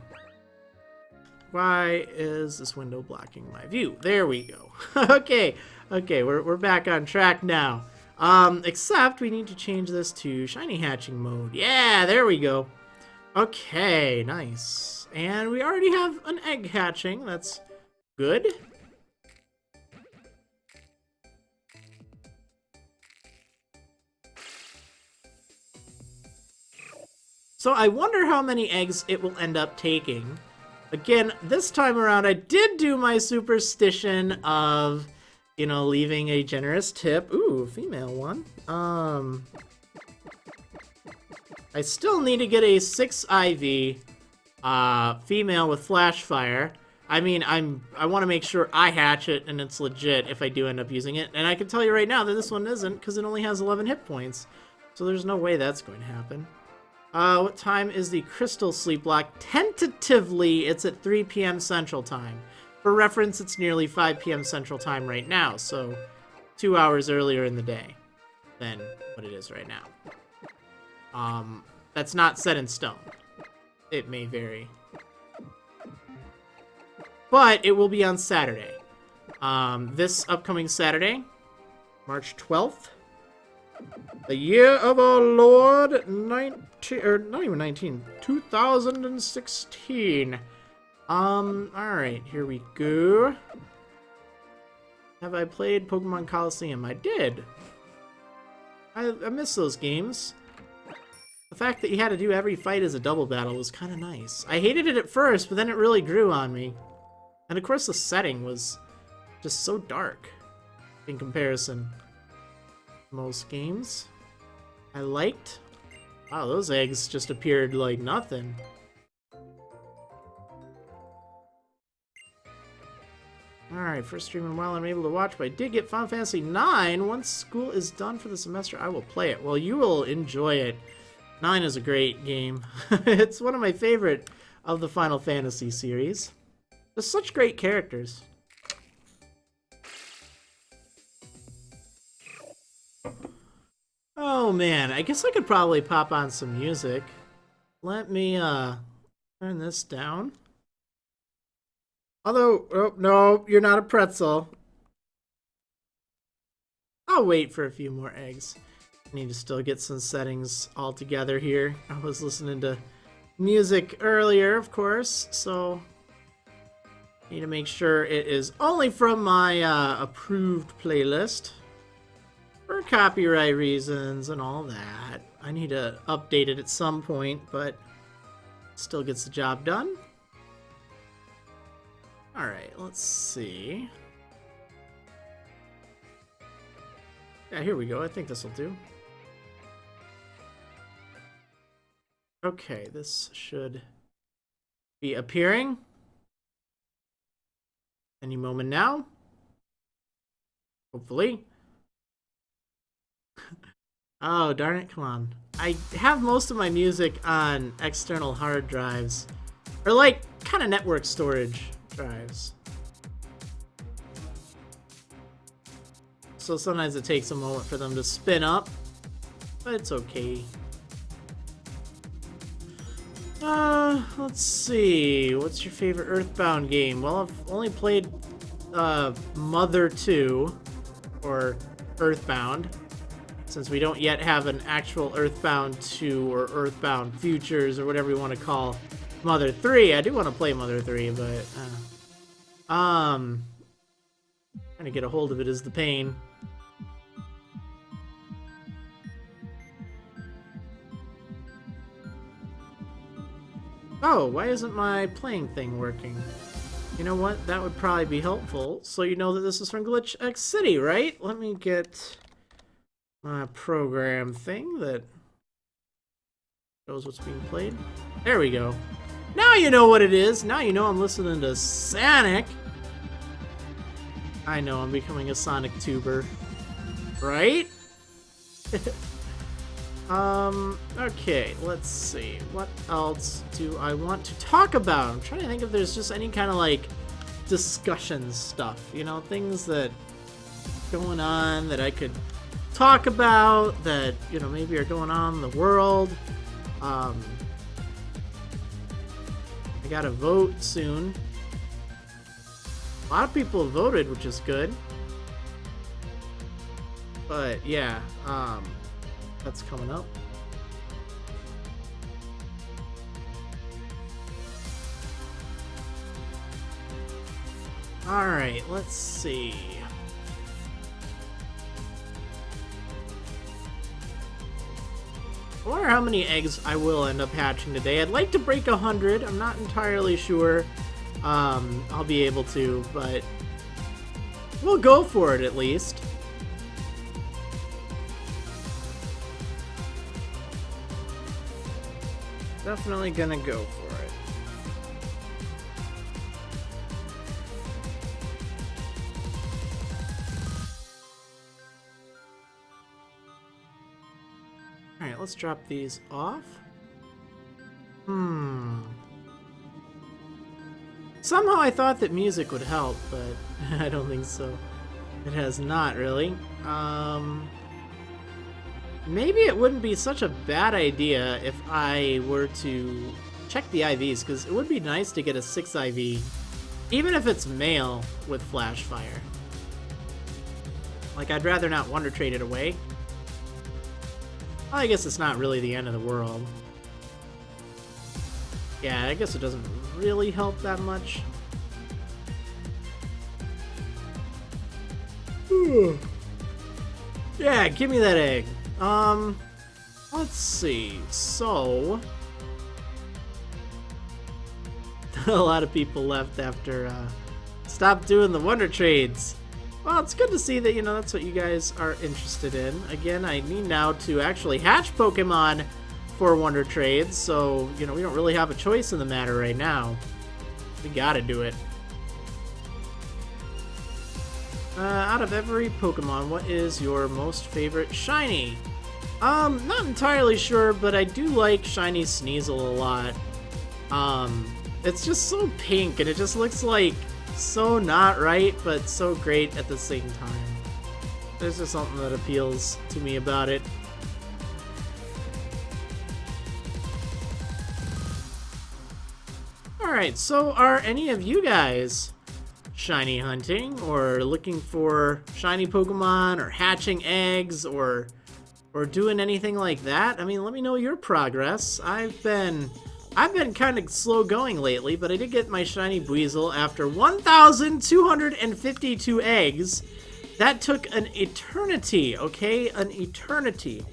Why is this window blocking my view? There we go. Okay, we're back on track now. Except we need to change this to shiny hatching mode. Yeah, there we go. Okay, nice. And we already have an egg hatching. That's good. So I wonder how many eggs it will end up taking. Again, this time around, I did do my superstition of, you know, leaving a generous tip. Ooh, female one. I still need to get a 6 IV female with flash fire. I mean, I want to make sure I hatch it and it's legit if I do end up using it. And I can tell you right now that this one isn't, because it only has 11 hit points. So there's no way that's going to happen. What time is the crystal sleep block? Tentatively, it's at 3 p.m. Central Time. For reference, it's nearly 5 p.m. Central Time right now, so 2 hours earlier in the day than what it is right now. That's not set in stone. It may vary. But it will be on Saturday. This upcoming Saturday, March 12th. The year of our Lord 2016. Alright, here we go. Have I played Pokemon Coliseum? I did. I miss those games. The fact that you had to do every fight as a double battle was kind of nice. I hated it at first, but then it really grew on me. And of course the setting was just so dark in comparison to most games. I liked. Wow, those eggs just appeared like nothing. Alright, first stream in a while I'm able to watch, but I did get Final Fantasy IX. Once school is done for the semester, I will play it. Well, you will enjoy it. 9 is a great game. It's one of my favorite of the Final Fantasy series. There's such great characters. Oh man, I guess I could probably pop on some music. Let me turn this down. Although, oh no, you're not a pretzel. I'll wait for a few more eggs. I need to still get some settings all together here. I was listening to music earlier, of course, so need to make sure it is only from my approved playlist. For copyright reasons and all that. I need to update it at some point, but still gets the job done. Alright, let's see. Yeah, here we go. I think this will do. Okay, this should be appearing any moment now. Hopefully. Oh, darn it, come on. I have most of my music on external hard drives. Or like, kind of network storage drives. So sometimes it takes a moment for them to spin up. But it's okay. Let's see. What's your favorite Earthbound game? Well, I've only played Mother 2, or Earthbound, since we don't yet have an actual Earthbound 2 or Earthbound Futures or whatever you want to call Mother 3. I do want to play Mother 3, but trying to get a hold of it is the pain. Oh, why isn't my playing thing working? You know what? That would probably be helpful. So you know that this is from Glitch X City, right? Let me get my program thing that shows what's being played. There we go. Now you know what it is. Now you know I'm listening to Sonic. I know I'm becoming a Sonic tuber. Right? Okay, let's see. What else do I want to talk about? I'm trying to think if there's just any kind of, like, discussion stuff. You know, things that going on that I could talk about that, you know, maybe are going on in the world. I gotta vote soon. A lot of people have voted, which is good. But, yeah, that's coming up. Alright, let's see. I wonder how many eggs I will end up hatching today. I'd like to break 100. I'm not entirely sure I'll be able to, but we'll go for it at least. Definitely gonna go for it. Alright, let's drop these off. Somehow I thought that music would help, but I don't think so. It has not really. Maybe it wouldn't be such a bad idea if I were to check the IVs, because it would be nice to get a 6 IV, even if it's male with Flash Fire. Like, I'd rather not Wonder Trade it away. Well, I guess it's not really the end of the world. Yeah, I guess it doesn't really help that much. Yeah, give me that egg. Let's see. So, a lot of people left after stopped doing the Wonder Trades. Well, it's good to see that, you know, that's what you guys are interested in. Again, I need now to actually hatch Pokemon for Wonder Trades, so, you know, we don't really have a choice in the matter right now. We gotta do it. Out of every Pokemon, what is your most favorite shiny? Not entirely sure, but I do like Shiny Sneasel a lot. It's just so pink, and it just looks like so not right, but so great at the same time. There's just something that appeals to me about it. Alright, so are any of you guys shiny hunting, or looking for shiny Pokemon, or hatching eggs, or doing anything like that? I mean, let me know your progress. I've been kind of slow going lately, but I did get my shiny Buizel after 1,252 eggs. That took an eternity, okay? An eternity.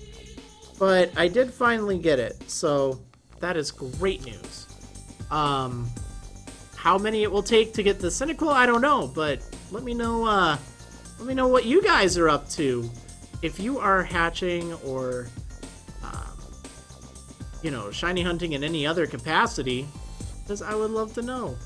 But I did finally get it, so that is great news. How many it will take to get the Cyndaquil, I don't know, but let me know what you guys are up to. If you are hatching or, you know, shiny hunting in any other capacity, Because I would love to know.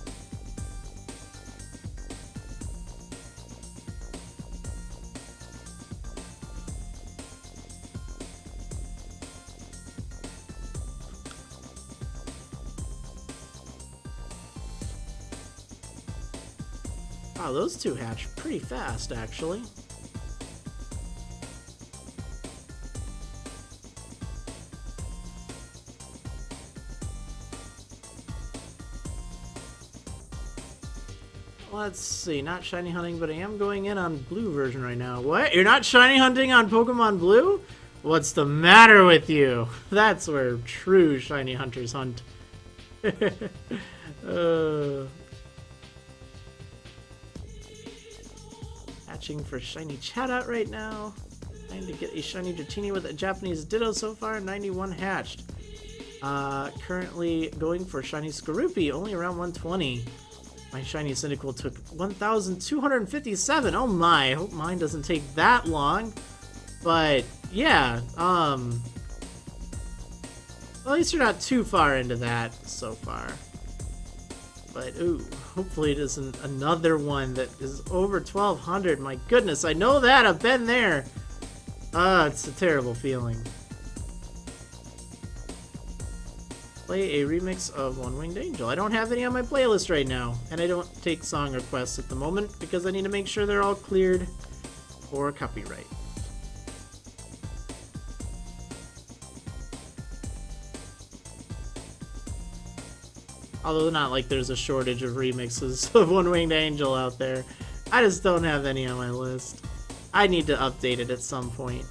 Wow, those two hatched pretty fast, actually. Let's see, not shiny hunting, but I am going in on blue version right now. What? You're not shiny hunting on Pokemon Blue? What's the matter with you? That's where true shiny hunters hunt. Hatching for shiny Chatot right now. Trying to get a shiny Dratini with a Japanese Ditto so far. 91 hatched. Currently going for shiny Skorupi, only around 120. My shiny Cyndaquil took 1,257. Oh my, I hope mine doesn't take that long. But yeah, at least you're not too far into that so far. But ooh, hopefully it isn't another one that is over 1,200. My goodness, I know that. I've been there. It's a terrible feeling. Play a remix of One Winged Angel. I don't have any on my playlist right now, and I don't take song requests at the moment because I need to make sure they're all cleared for copyright. Although not like there's a shortage of remixes of One Winged Angel out there. I just don't have any on my list. I need to update it at some point.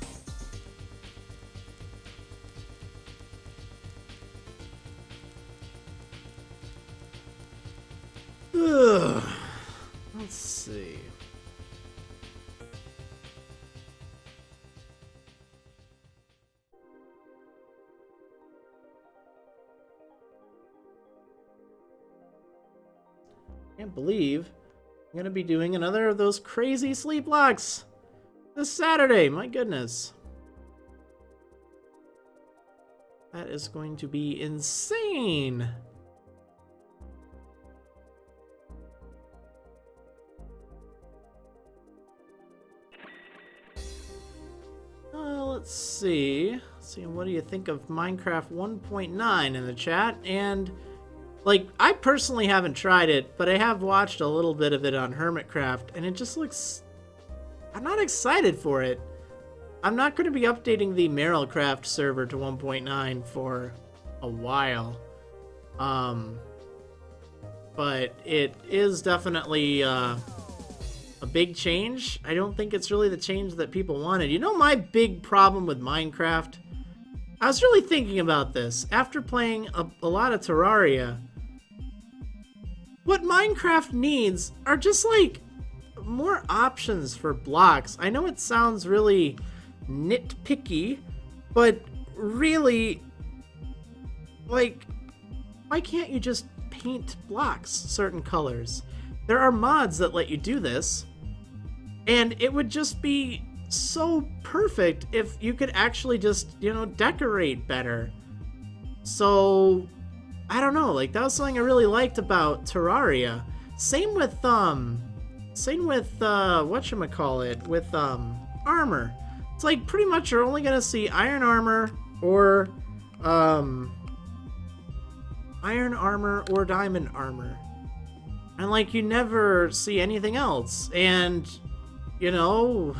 Ugh. Let's see. Can't believe I'm gonna be doing another of those crazy sleep locks this Saturday. My goodness. That is going to be insane. Let's see. What do you think of Minecraft 1.9 in the chat? And like, I personally haven't tried it, but I have watched a little bit of it on Hermitcraft, and it just looks... I'm not excited for it. I'm not going to be updating the Marriland server to 1.9 for a while. But it is definitely a big change. I don't think it's really the change that people wanted. You know my big problem with Minecraft? I was really thinking about this after playing a lot of Terraria. What Minecraft needs are just like more options for blocks. I know it sounds really nitpicky, but really, like, why can't you just paint blocks certain colors? There are mods that let you do this, and it would just be so perfect if you could actually just, you know, decorate better. So I don't know, like, that was something I really liked about Terraria. Same with whatchamacallit, with armor. It's like pretty much you're only gonna see iron armor or diamond armor. And like you never see anything else. And you know,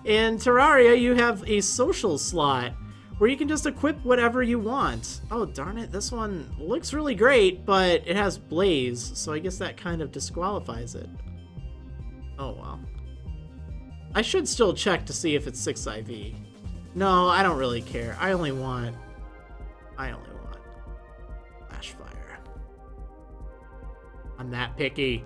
in Terraria you have a social slot where you can just equip whatever you want. Oh darn it, this one looks really great, but it has blaze, so I guess that kind of disqualifies it. Oh well. I should still check to see if it's 6 IV. No, I don't really care. I only want flash fire. I'm that picky.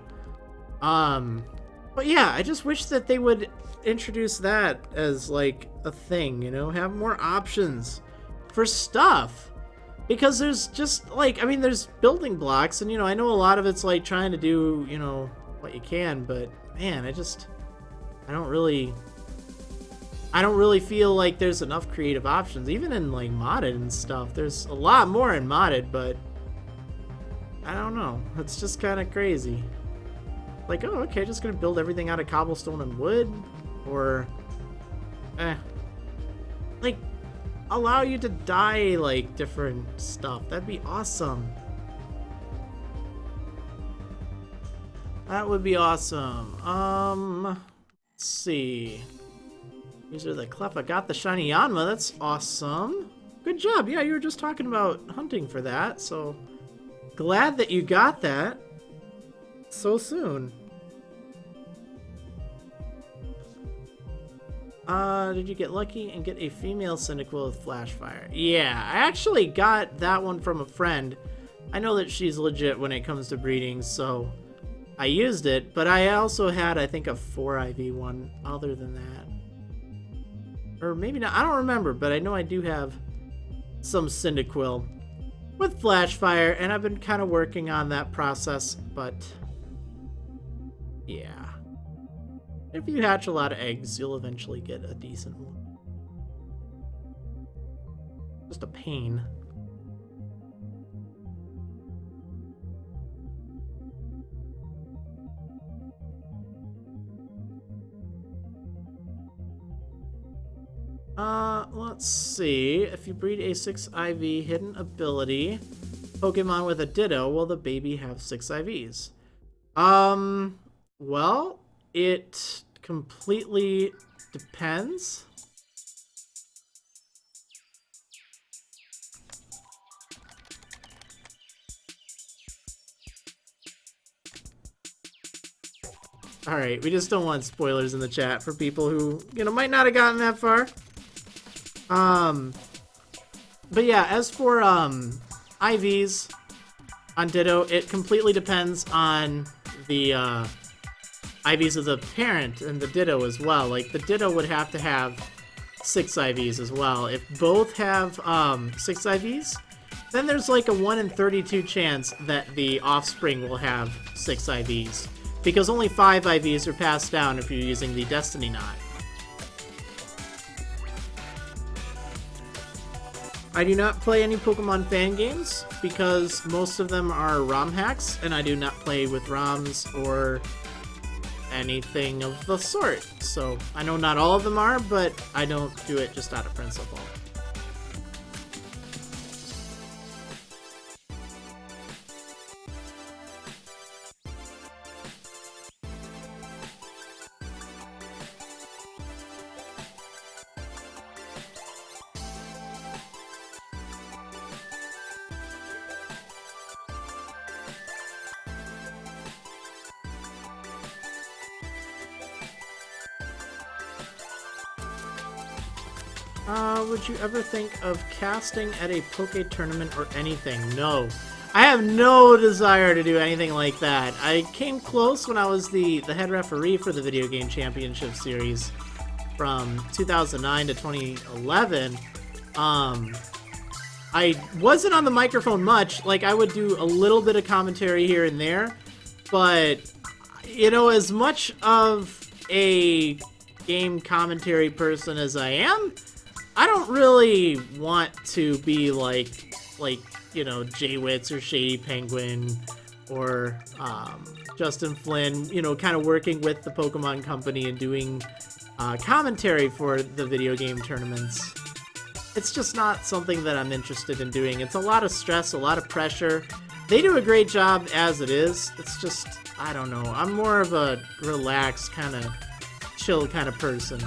But yeah, I just wish that they would introduce that as like a thing, you know, have more options for stuff. Because there's just like, I mean, there's building blocks, and you know, I know a lot of it's like trying to do, you know, what you can, but man, I don't really feel like there's enough creative options, even in like modded and stuff. There's a lot more in modded, but I don't know. It's just kind of crazy. Like, oh, okay, just gonna build everything out of cobblestone and wood? Or, like, allow you to dye, like, different stuff. That'd be awesome. That would be awesome. Let's see. These are the Clef. I got the Shiny Yanma. That's awesome. Good job. Yeah, you were just talking about hunting for that, so glad that you got that so soon. Did you get lucky and get a female Cyndaquil with Flash Fire? Yeah, I actually got that one from a friend. I know that she's legit when it comes to breeding, so I used it, but I also had, I think, a 4 IV one other than that. Or maybe not, I don't remember, but I know I do have some Cyndaquil with Flash Fire, and I've been kind of working on that process, but yeah. If you hatch a lot of eggs, you'll eventually get a decent one. Just a pain. Let's see. If you breed a 6 IV hidden ability Pokemon with a Ditto, will the baby have 6 IVs? Well, it completely depends. Alright, we just don't want spoilers in the chat for people who, you know, might not have gotten that far. But yeah, as for, IVs on Ditto, it completely depends on the, IVs of the parent and the Ditto as well. Like, the Ditto would have to have 6 IVs as well. If both have, 6 IVs, then there's like a 1 in 32 chance that the offspring will have 6 IVs. Because only 5 IVs are passed down if you're using the Destiny Knot. I do not play any Pokemon fan games because most of them are ROM hacks, and I do not play with ROMs or anything of the sort. So I know not all of them are, but I don't do it just out of principle. Would you ever think of casting at a Poke tournament or anything? No. I have no desire to do anything like that. I came close when I was the head referee for the Video Game Championship Series from 2009 to 2011. I wasn't on the microphone much. Like, I would do a little bit of commentary here and there. But, you know, as much of a game commentary person as I am, I don't really want to be like, you know, Jaywitz or Shady Penguin or Justin Flynn, you know, kind of working with the Pokemon Company and doing commentary for the video game tournaments. It's just not something that I'm interested in doing. It's a lot of stress, a lot of pressure. They do a great job as it is. It's just, I don't know. I'm more of a relaxed, kind of chill kind of person.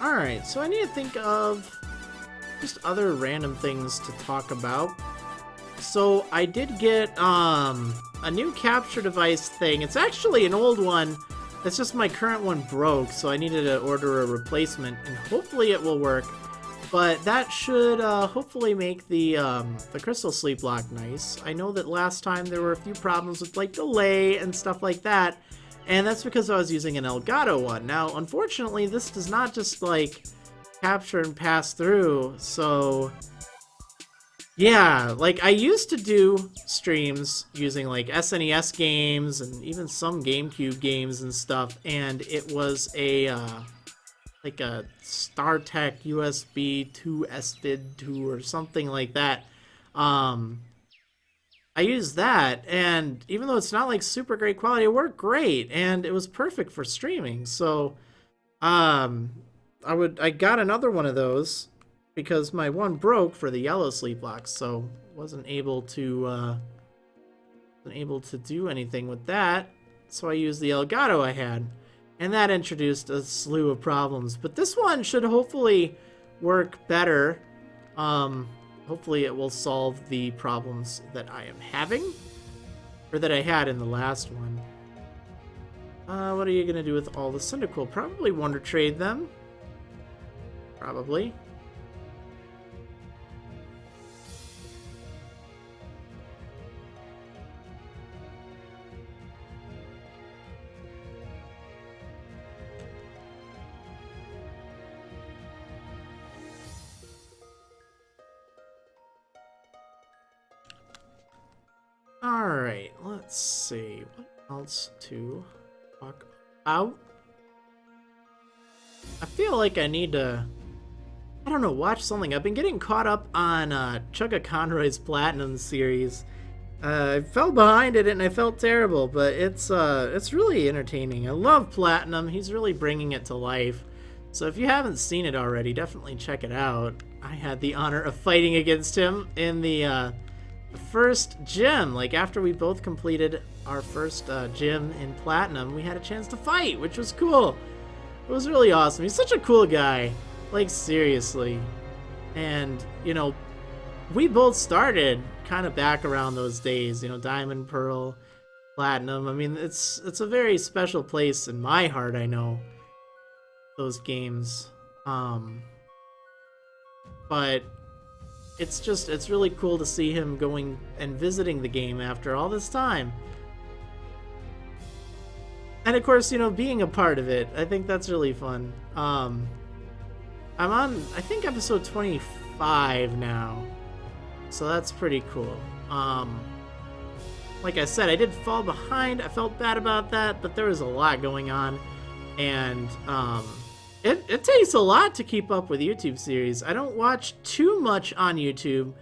Alright, so I need to think of just other random things to talk about. So I did get a new capture device thing. It's actually an old one. It's just my current one broke, so I needed to order a replacement, and hopefully it will work. But that should hopefully make the Crystal Sleep Block nice. I know that last time there were a few problems with like delay and stuff like that, and that's because I was using an Elgato one. Now, unfortunately, this does not just like capture and pass through, so yeah, like I used to do streams using like SNES games and even some GameCube games and stuff, and it was a like a StarTech USB 2 SVID 2 or something like that. I used that, and even though it's not like super great quality, it worked great, and it was perfect for streaming. So, I got another one of those because my one broke for the yellow sleep blocks, so wasn't able to do anything with that. So I used the Elgato I had, and that introduced a slew of problems. But this one should hopefully work better. Hopefully it will solve the problems that I am having, or that I had in the last one. What are you gonna do with all the Cyndaquil? Probably Wonder Trade them. Probably. Alright, let's see. What else to talk about? I feel like I need to, I don't know, watch something. I've been getting caught up on Chugga Conroy's Platinum series. I fell behind it and I felt terrible, but it's really entertaining. I love Platinum. He's really bringing it to life. So if you haven't seen it already, definitely check it out. I had the honor of fighting against him in the first gym. Like, after we both completed our first gym in Platinum, we had a chance to fight, which was cool. It was really awesome. He's such a cool guy, like, seriously. And, you know, we both started kind of back around those days, you know, Diamond, Pearl, Platinum. I mean, it's a very special place in my heart, I know, those games. But it's really cool to see him going and visiting the game after all this time. And of course, you know, being a part of it, I think that's really fun. I'm on, I think, episode 25 now, so that's pretty cool. Like I said, I did fall behind. I felt bad about that, but there was a lot going on, and it takes a lot to keep up with YouTube series. I don't watch too much on YouTube.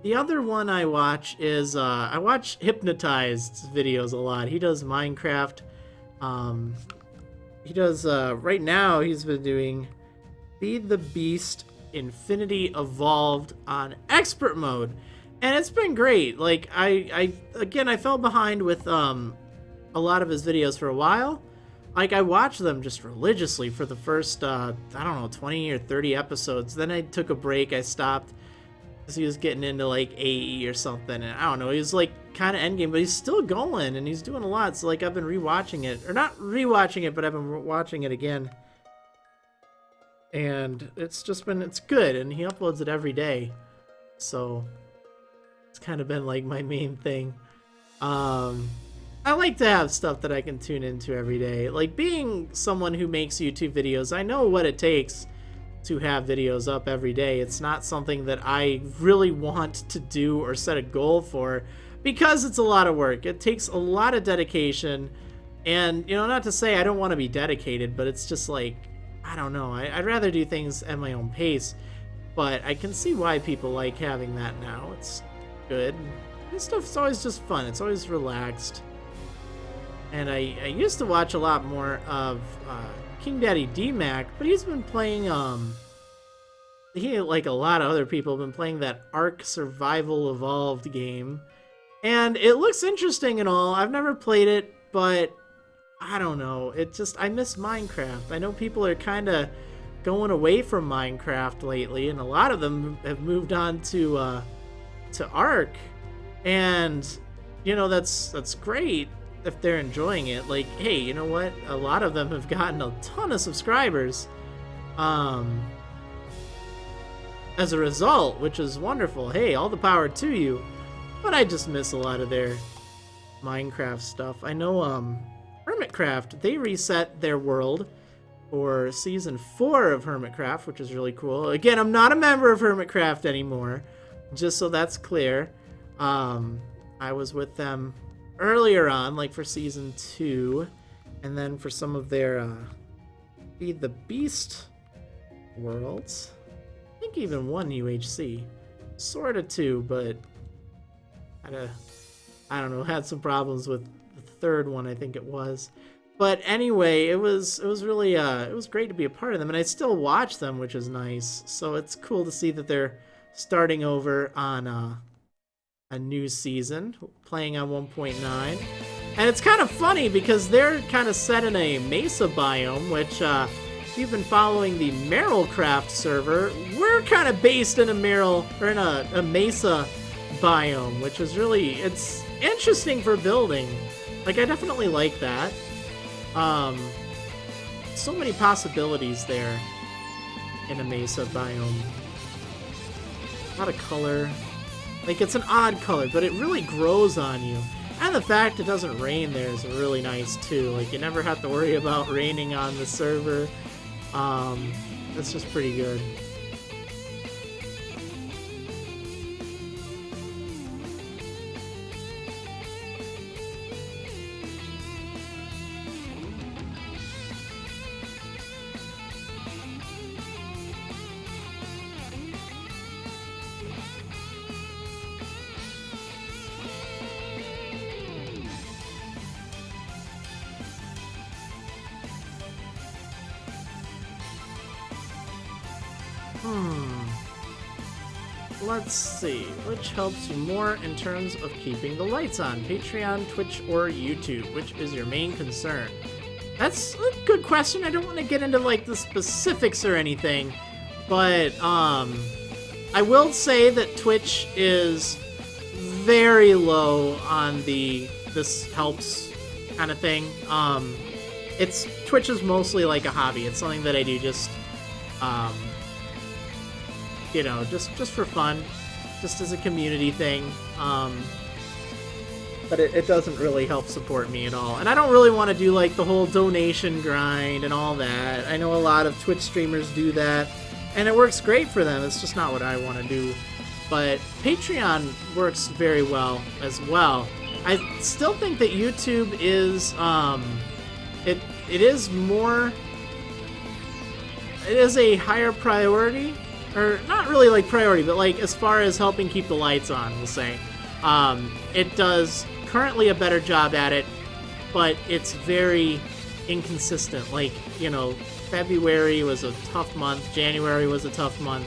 The other one I watch is I watch Hypnotized's videos a lot. He does Minecraft. He does right now he's been doing Feed the Beast Infinity Evolved on expert mode, and it's been great. Like, I fell behind with a lot of his videos for a while. Like, I watched them just religiously for the first I don't know, 20 or 30 episodes. Then I took a break. I stopped because he was getting into like AE or something, and I don't know, he was like kind of endgame, but he's still going and he's doing a lot. So like, I've been rewatching it, or not rewatching it, but I've been watching it again. And it's good, and he uploads it every day, so it's kind of been like my main thing. I like to have stuff that I can tune into every day. Like, being someone who makes YouTube videos, I know what it takes to have videos up every day. It's not something that I really want to do or set a goal for, because it's a lot of work. It takes a lot of dedication, and, you know, not to say I don't want to be dedicated, but it's just like, I don't know, I'd rather do things at my own pace, but I can see why people like having that now. It's good. This stuff's always just fun. It's always relaxed. And I used to watch a lot more of King Daddy D-Mac, but he's been playing, he, like a lot of other people, have been playing that Ark Survival Evolved game. And it looks interesting and all. I've never played it, but I don't know. It just, I miss Minecraft. I know people are kind of going away from Minecraft lately, and a lot of them have moved on to Ark. And, you know, that's great if they're enjoying it. Like, hey, you know what? A lot of them have gotten a ton of subscribers. as a result, which is wonderful. Hey, all the power to you. But I just miss a lot of their Minecraft stuff. I know Hermitcraft, they reset their world for season 4 of Hermitcraft, which is really cool. Again, I'm not a member of Hermitcraft anymore, just so that's clear. I was with them earlier on, like for season 2, and then for some of their Feed the Beast worlds. I think even one UHC. Sort of 2, but I don't know, had some problems with the third one, I think it was. But anyway, it was really it was great to be a part of them, and I still watch them, which is nice. So it's cool to see that they're starting over on a new season, playing on 1.9. And it's kind of funny because they're kind of set in a mesa biome, which if you've been following the Marriland server, we're kind of based in a a mesa biome, which is really, it's interesting for building. Like, I definitely like that. So many possibilities there in a mesa biome. A lot of color. Like, it's an odd color, but it really grows on you. And the fact it doesn't rain there is really nice too. Like, you never have to worry about raining on the server. That's just pretty good. Let's see, which helps you more in terms of keeping the lights on? Patreon, Twitch, or YouTube? Which is your main concern? That's a good question. I don't want to get into like the specifics or anything, but I will say that Twitch is very low on the this helps kind of thing. Twitch is mostly like a hobby. It's something that I do just you know, just for fun, just as a community thing. But it doesn't really help support me at all. And I don't really want to do like the whole donation grind and all that. I know a lot of Twitch streamers do that, and it works great for them. It's just not what I want to do. But Patreon works very well as well. I still think that YouTube is it is a higher priority. Or not really like priority, but like as far as helping keep the lights on, we'll say. It does currently a better job at it, but it's very inconsistent. Like, you know, February was a tough month, January was a tough month,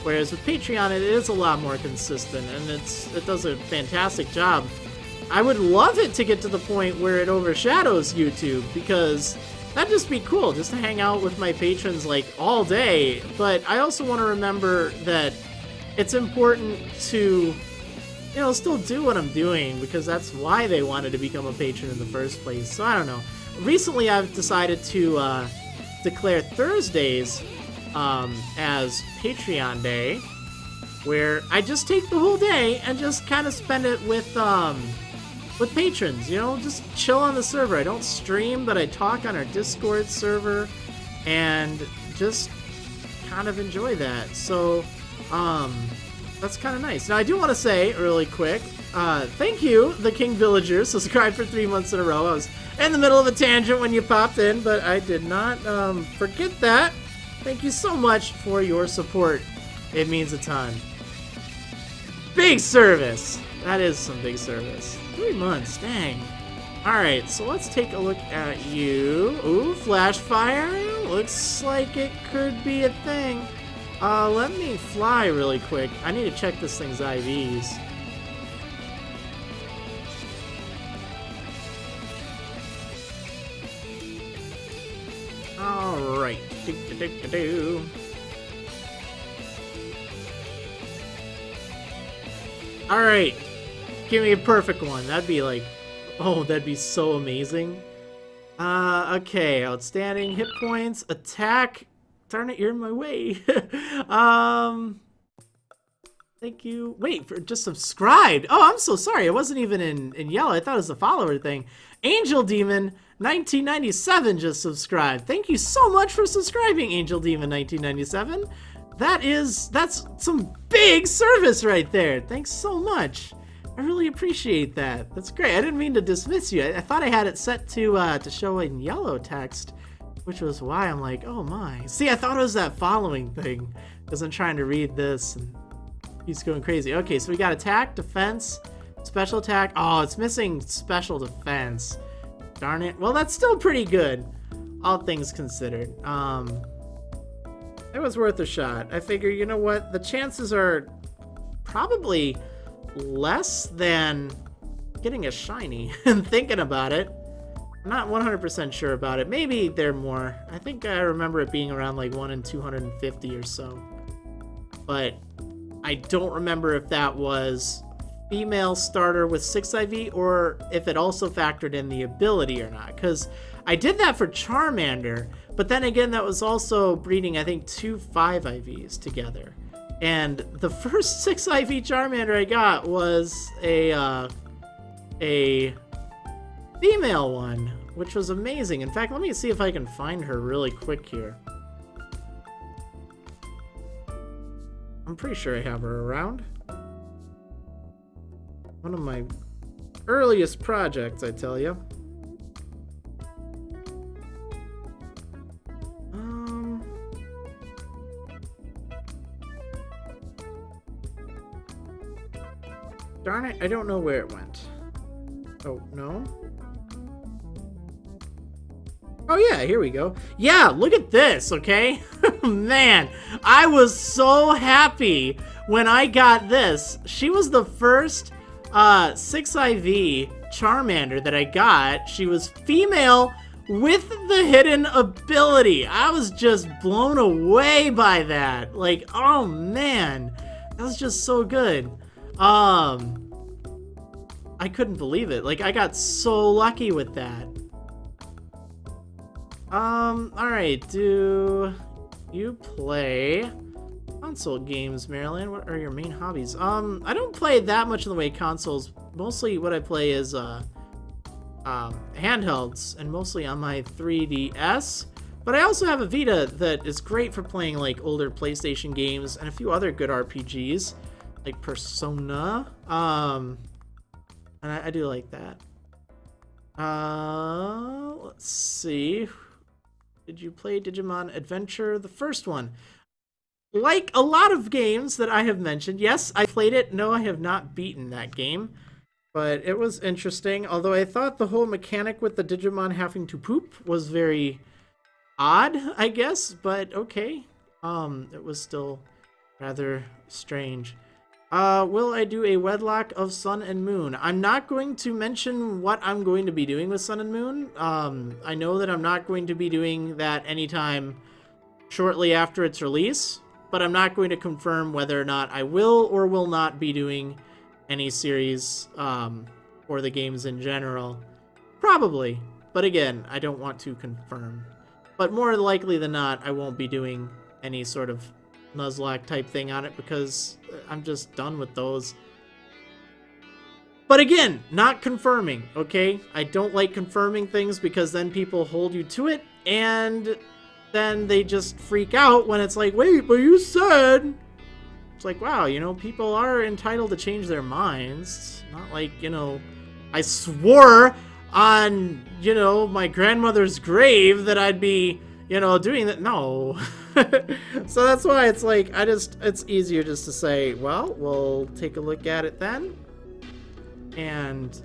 whereas with Patreon it is a lot more consistent, and it does a fantastic job. I would love it to get to the point where it overshadows YouTube, because that'd just be cool, just to hang out with my patrons like all day. But I also want to remember that it's important to, you know, still do what I'm doing, because that's why they wanted to become a patron in the first place. So I don't know. Recently I've decided to declare Thursdays as Patreon Day, where I just take the whole day and just kind of spend it with patrons, you know, just chill on the server. I don't stream, but I talk on our Discord server and just kind of enjoy that. So, that's kind of nice. Now, I do want to say really quick, thank you, the King Villager, subscribed for 3 months in a row. I was in the middle of a tangent when you popped in, but I did not forget that. Thank you so much for your support. It means a ton. Big service. That is some big service. 3 months, dang. Alright, so let's take a look at you. Ooh, flash fire. Looks like it could be a thing. Let me fly really quick. I need to check this thing's IVs. Alright. Alright. Give me a perfect one. That'd be like, oh, that'd be so amazing. Okay, outstanding hit points, attack. Darn it, you're in my way. Thank you. Wait, for just subscribed. Oh, I'm so sorry. It wasn't even in yellow. I thought it was the follower thing. Angel Demon 1997 just subscribed. Thank you so much for subscribing, Angel Demon 1997. That's some big service right there. Thanks so much. I really appreciate that. That's great. I didn't mean to dismiss you. I thought I had it set to show in yellow text, which was why I'm like, oh my. See, I thought it was that following thing because I'm trying to read this and he's going crazy. Okay, so we got attack, defense, special attack. Oh, it's missing special defense. Darn it. Well, that's still pretty good, all things considered. It was worth a shot. I figure, you know what? The chances are probably less than getting a shiny and thinking about it. I'm not 100% sure about it. Maybe they're more. I think I remember it being around like 1 in 250 or so. But I don't remember if that was female starter with 6 IV or if it also factored in the ability or not. Because I did that for Charmander, but then again, that was also breeding, I think, 2 5 IVs together. And the first 6 IV Charmander I got was a female one, which was amazing. In fact, let me see if I can find her really quick here. I'm pretty sure I have her around. One of my earliest projects, I tell you. Darn it, I don't know where it went. Oh, no? Oh yeah, here we go. Yeah, look at this, okay? Man, I was so happy when I got this. She was the first 6 IV Charmander that I got. She was female with the hidden ability. I was just blown away by that. Like, oh man, that was just so good. I couldn't believe it. Like, I got so lucky with that. Alright, do you play console games, Marriland? What are your main hobbies? I don't play that much in the way of consoles. Mostly what I play is, handhelds, and mostly on my 3DS. But I also have a Vita that is great for playing, like, older PlayStation games and a few other good RPGs, like Persona. And I do like that. Let's see. Did you play Digimon Adventure? The first one. Like a lot of games that I have mentioned, yes, I played it. No, I have not beaten that game. But it was interesting, although I thought the whole mechanic with the Digimon having to poop was very odd, I guess, but okay. It was still rather strange. Will I do a wedlock of Sun and Moon? I'm not going to mention what I'm going to be doing with Sun and Moon. I know that I'm not going to be doing that anytime shortly after its release, but I'm not going to confirm whether or not I will or will not be doing any series or the games in general. Probably, but again, I don't want to confirm. But more likely than not, I won't be doing any sort of Nuzlocke type thing on it because I'm just done with those. But again, not confirming, okay? I don't like confirming things because then people hold you to it and then they just freak out when it's like, wait, but you said. It's like, wow, you know, people are entitled to change their minds. It's not like, you know, I swore on, you know, my grandmother's grave that I'd be, you know, doing that. No. So that's why it's like, it's easier just to say, well, we'll take a look at it then. And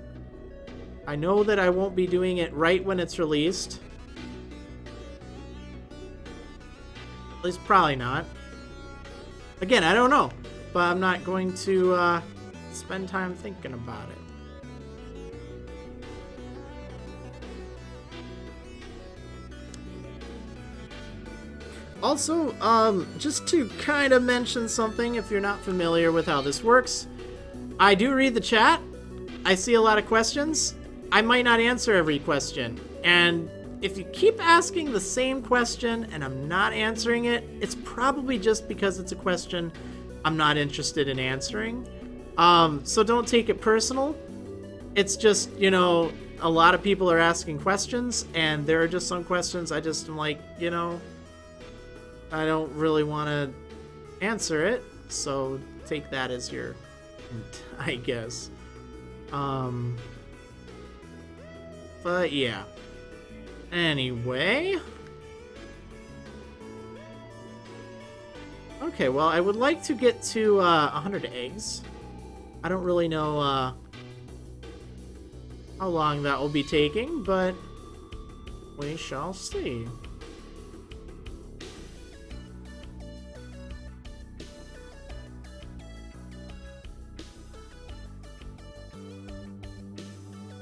I know that I won't be doing it right when it's released. At least probably not. Again, I don't know. But I'm not going to spend time thinking about it. Also, just to kind of mention something, if you're not familiar with how this works, I do read the chat. I see a lot of questions. I might not answer every question. And if you keep asking the same question and I'm not answering it, it's probably just because it's a question I'm not interested in answering. So don't take it personal. It's just, you know, a lot of people are asking questions, and there are just some questions I just am like, you know, I don't really want to answer it, so take that as your hint, I guess. But yeah. Anyway. Okay, well, I would like to get to 100 eggs. I don't really know how long that will be taking, but we shall see.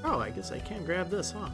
Oh, I guess I can grab this, huh?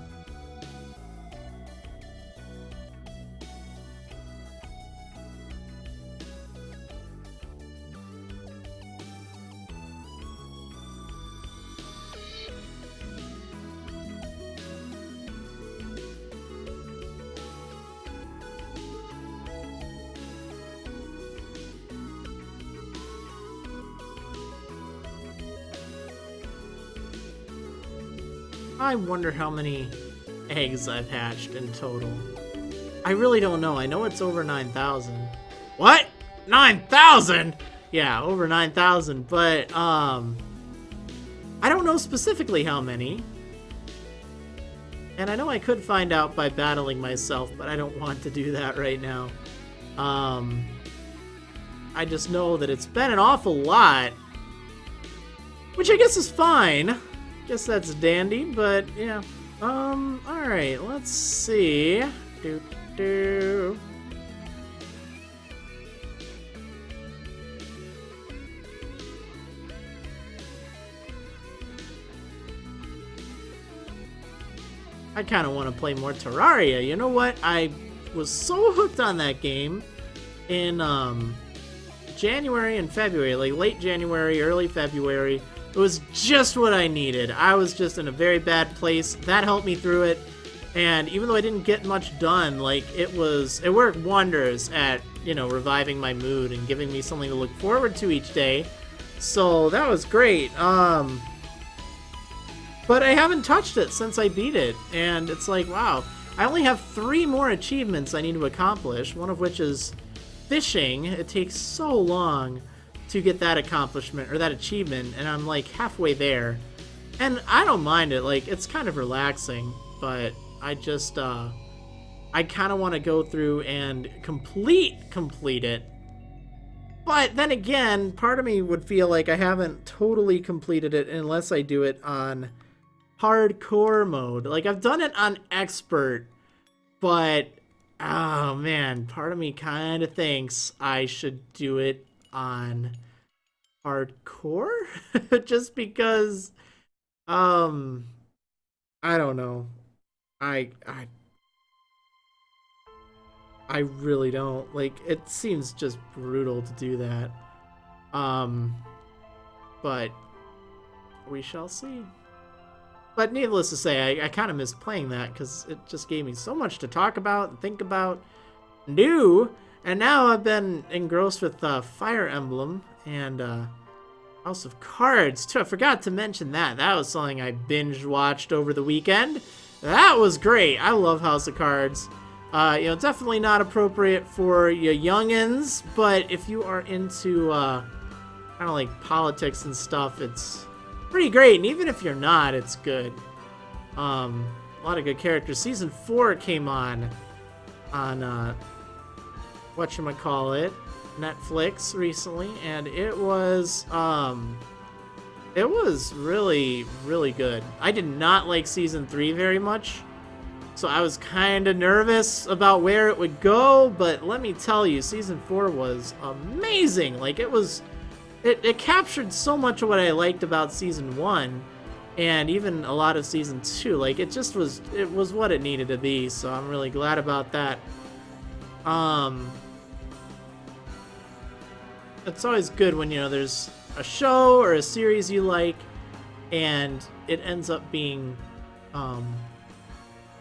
I wonder how many eggs I've hatched in total. I really don't know. I know it's over 9,000. What? 9,000? Yeah, over 9,000. But, I don't know specifically how many. And I know I could find out by battling myself, but I don't want to do that right now. I just know that it's been an awful lot. Which I guess is fine. Guess that's dandy, but yeah. Alright, let's see. I kind of want to play more Terraria. You know what? I was so hooked on that game in January and February, like late January, early February. It was just what I needed. I was just in a very bad place. That helped me through it. And even though I didn't get much done, like it worked wonders at, you know, reviving my mood and giving me something to look forward to each day. So that was great. But I haven't touched it since I beat it. And it's like, wow. I only have 3 more achievements I need to accomplish, one of which is fishing. It takes so long to get that accomplishment or that achievement, and I'm like halfway there, and I don't mind it. Like, it's kind of relaxing, but I just I kind of want to go through and complete it. But then again, part of me would feel like I haven't totally completed it unless I do it on hardcore mode. Like, I've done it on expert, but oh man, part of me kind of thinks I should do it on hardcore just because I don't know. I really don't like it. Seems just brutal to do that, but we shall see. But needless to say, I kind of miss playing that because it just gave me so much to talk about and think about and do. And now I've been engrossed with Fire Emblem and House of Cards, too. I forgot to mention that. That was something I binge-watched over the weekend. That was great. I love House of Cards. You know, definitely not appropriate for you youngins, but if you are into kind of like politics and stuff, it's pretty great. And even if you're not, it's good. A lot of good characters. Season 4 came on whatchamacallit, Netflix recently, and it was really, really good. I did not like season 3 very much, so I was kind of nervous about where it would go, but let me tell you, season 4 was amazing. Like, it captured so much of what I liked about season 1, and even a lot of season 2. Like, it was what it needed to be, so I'm really glad about that. It's always good when, you know, there's a show or a series you like and it ends up being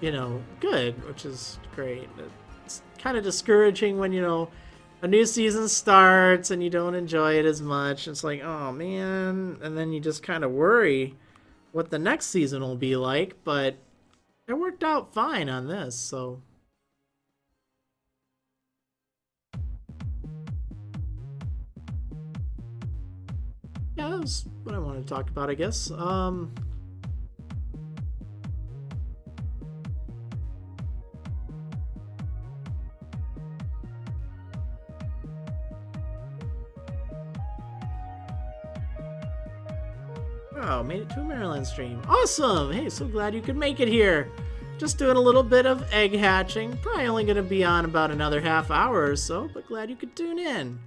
you know, good, which is great. It's kind of discouraging when, you know, a new season starts and you don't enjoy it as much. It's like, oh man, and then you just kind of worry what the next season will be like, but it worked out fine on this, so. Yeah, that was what I wanted to talk about, I guess. Wow, made it to a Marriland stream. Awesome! Hey, so glad you could make it here. Just doing a little bit of egg hatching. Probably only going to be on about another half hour or so, but glad you could tune in.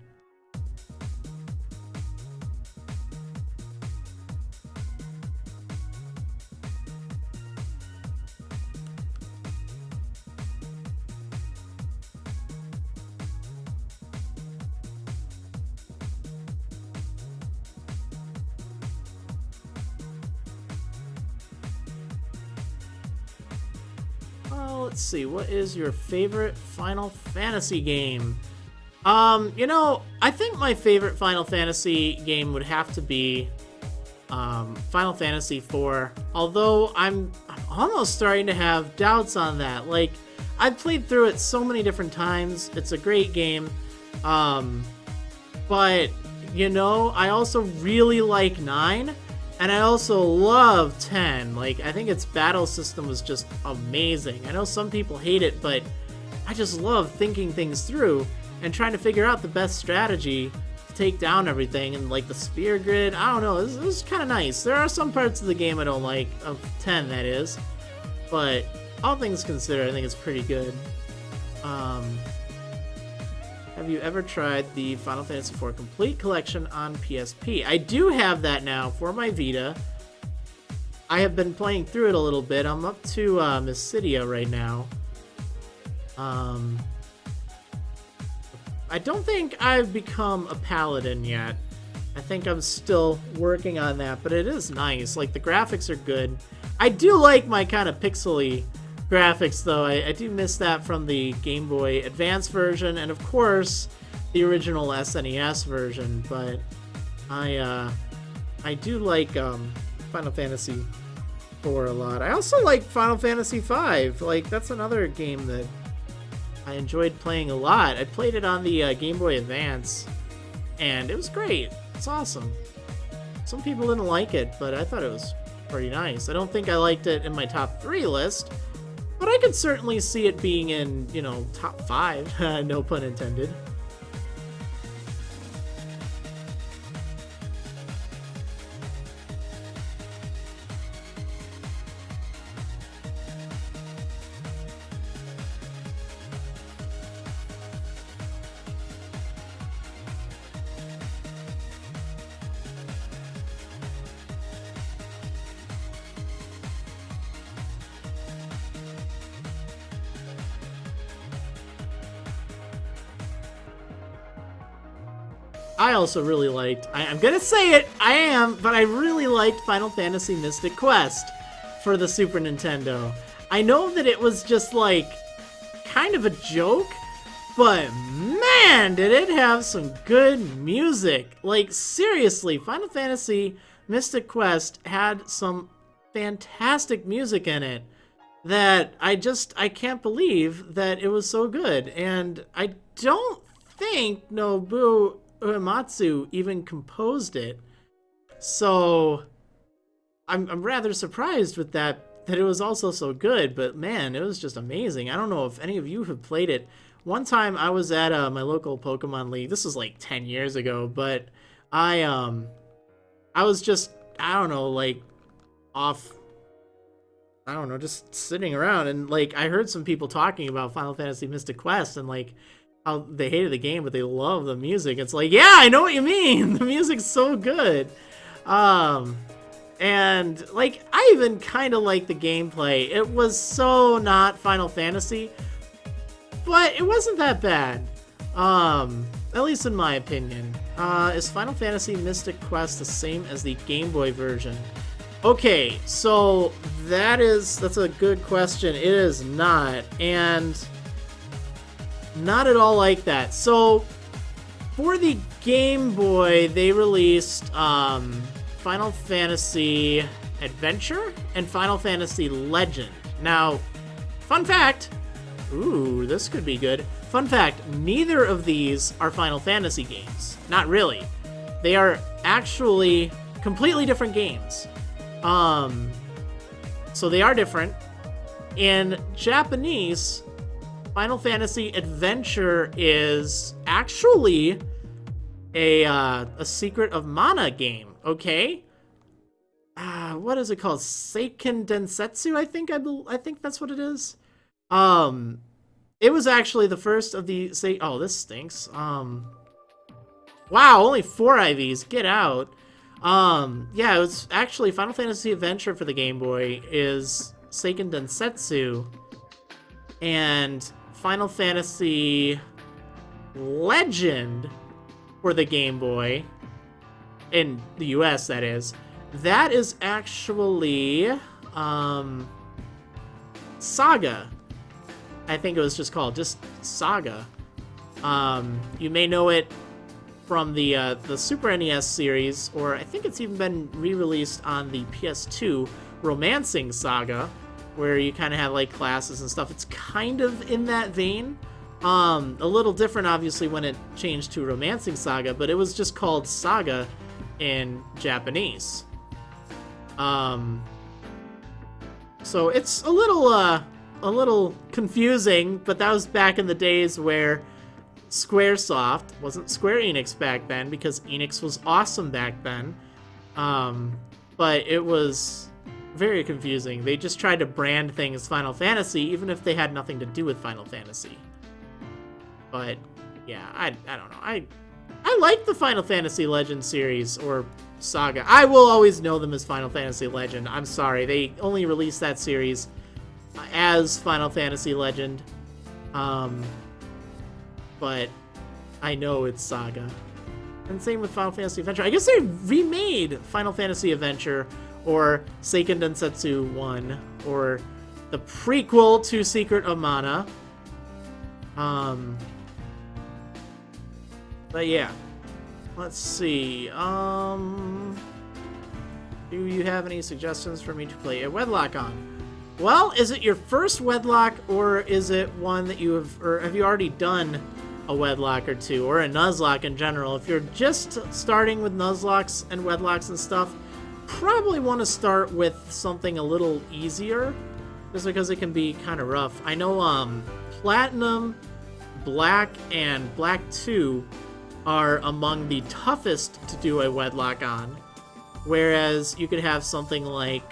Let's see, what is your favorite Final Fantasy game? You know, I think my favorite Final Fantasy game would have to be Final Fantasy IV. Although I'm almost starting to have doubts on that. Like, I've played through it so many different times. It's a great game. But, you know, I also really like 9. And I also love 10. Like, I think its battle system was just amazing. I know some people hate it, but I just love thinking things through and trying to figure out the best strategy to take down everything. And, like, the sphere grid, I don't know, this is kind of nice. There are some parts of the game I don't like, of 10 that is. But, all things considered, I think it's pretty good. Have you ever tried the Final Fantasy IV Complete Collection on PSP? I do have that now for my Vita. I have been playing through it a little bit. I'm up to Mysidia right now. I don't think I've become a paladin yet. I think I'm still working on that, but it is nice. Like, the graphics are good. I do like my kind of pixely graphics, though. I do miss that from the Game Boy Advance version, and of course the original SNES version. But I do like Final Fantasy IV a lot. I also like Final Fantasy V. Like, that's another game that I enjoyed playing a lot. I played it on the Game Boy Advance, and it was great. It's awesome. Some people didn't like it, but I thought it was pretty nice. I don't think I liked it in my top 3 list, but I could certainly see it being in, you know, top 5, no pun intended. I also really liked, I'm gonna say it, I am, but I really liked Final Fantasy Mystic Quest for the Super Nintendo. I know that it was just like, kind of a joke, but man, did it have some good music. Like, seriously, Final Fantasy Mystic Quest had some fantastic music in it that I can't believe that it was so good. And I don't think Nobuo Uematsu even composed it, so I'm rather surprised with that it was also so good. But man, it was just amazing. I don't know if any of you have played it. One time I was at my local Pokemon League. This was like 10 years ago, but I was just, I don't know, like off, I don't know, just sitting around, and like I heard some people talking about Final Fantasy Mystic Quest and like how they hated the game, but they love the music. It's like, yeah, I know what you mean. The music's so good. And like, I even kind of like the gameplay. It was so not Final Fantasy, but it wasn't that bad. At least in my opinion. Is Final Fantasy Mystic Quest the same as the Game Boy version? Okay, so that's a good question. It is not, and not at all like that. So For the Game Boy, they released Final Fantasy Adventure and Final Fantasy Legend. Now, fun fact, ooh, this could be good. Fun fact, neither of these are Final Fantasy games. Not really. They are actually completely different games. So they are different. In Japanese, Final Fantasy Adventure is actually a Secret of Mana game, okay? What is it called? Seiken Densetsu, I think that's what it is. It was actually the first of the oh, this stinks. Wow, only 4 IVs. Get out. Yeah, it was actually Final Fantasy Adventure for the Game Boy is Seiken Densetsu, and Final Fantasy Legend for the Game Boy, in the US that is actually Saga. I think it was just called Saga. You may know it from the Super NES series, or I think it's even been re-released on the PS2, Romancing Saga, where you kind of have like classes and stuff. It's kind of in that vein. A little different, obviously, when it changed to Romancing Saga, but it was just called Saga in Japanese. So it's a little confusing, but that was back in the days where Squaresoft wasn't Square Enix back then, because Enix was awesome back then. But it was very confusing. They just tried to brand things Final Fantasy, even if they had nothing to do with Final Fantasy. But yeah, I don't know. I like the Final Fantasy Legend series, or Saga. I will always know them as Final Fantasy Legend. I'm sorry, they only released that series as Final Fantasy Legend. But I know it's Saga. And same with Final Fantasy Adventure. I guess they remade Final Fantasy Adventure, or Seiken Densetsu 1, or the prequel to Secret of Mana. But yeah. Let's see. Do you have any suggestions for me to play a Wedlock on? Well, is it your first Wedlock, or is it one that you have, or have you already done a Wedlock or two, or a Nuzlocke in general? If you're just starting with Nuzlocks and Wedlocks and stuff, probably want to start with something a little easier, just because it can be kind of rough. I know Platinum, Black, and Black 2 are among the toughest to do a Wedlock on, whereas you could have something like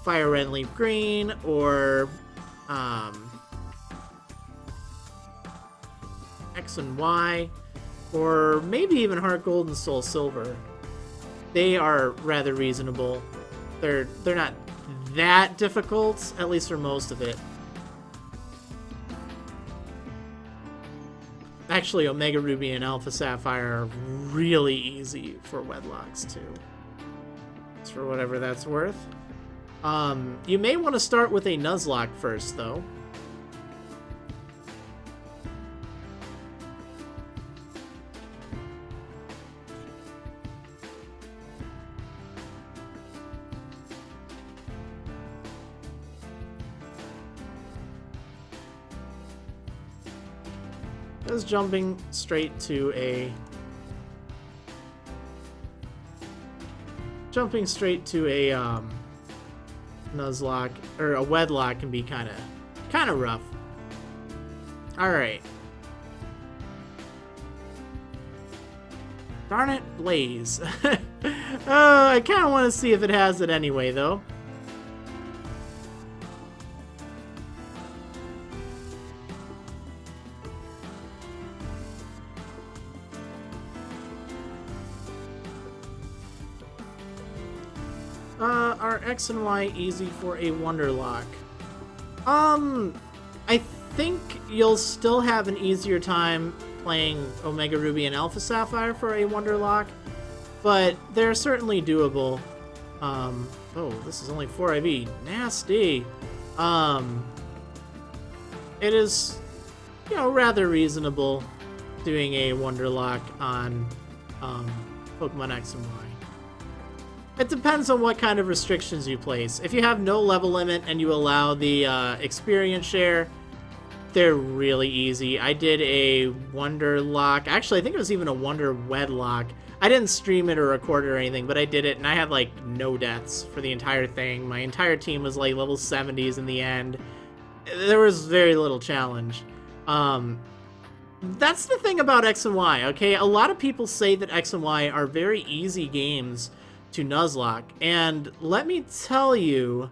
Fire Red and Leaf Green, or X and Y, or maybe even Heart Gold and Soul Silver. They are rather reasonable. They're not that difficult, at least for most of it. Actually, Omega Ruby and Alpha Sapphire are really easy for Wedlocks too. Just for whatever that's worth. You may want to start with a Nuzlocke first, though. Just jumping straight to a Nuzlocke, or a Wedlock, can be kind of rough. All right. Darn it, Blaze. I kind of want to see if it has it anyway, though. Are X and Y easy for a Wonderlock? I think you'll still have an easier time playing Omega Ruby and Alpha Sapphire for a Wonderlock, but they're certainly doable. Oh, this is only 4 IV. Nasty. It is, rather reasonable doing a Wonderlock on Pokemon X and Y. It depends on what kind of restrictions you place. If you have no level limit and you allow the experience share, they're really easy. I did a Wonderlock. Actually, I think it was even a Wonder Wedlock. I didn't stream it or record it or anything, but I did it, and I had, like, no deaths for the entire thing. My entire team was, like, level 70s in the end. There was very little challenge. That's the thing about X and Y, okay? A lot of people say that X and Y are very easy games to Nuzlocke, and let me tell you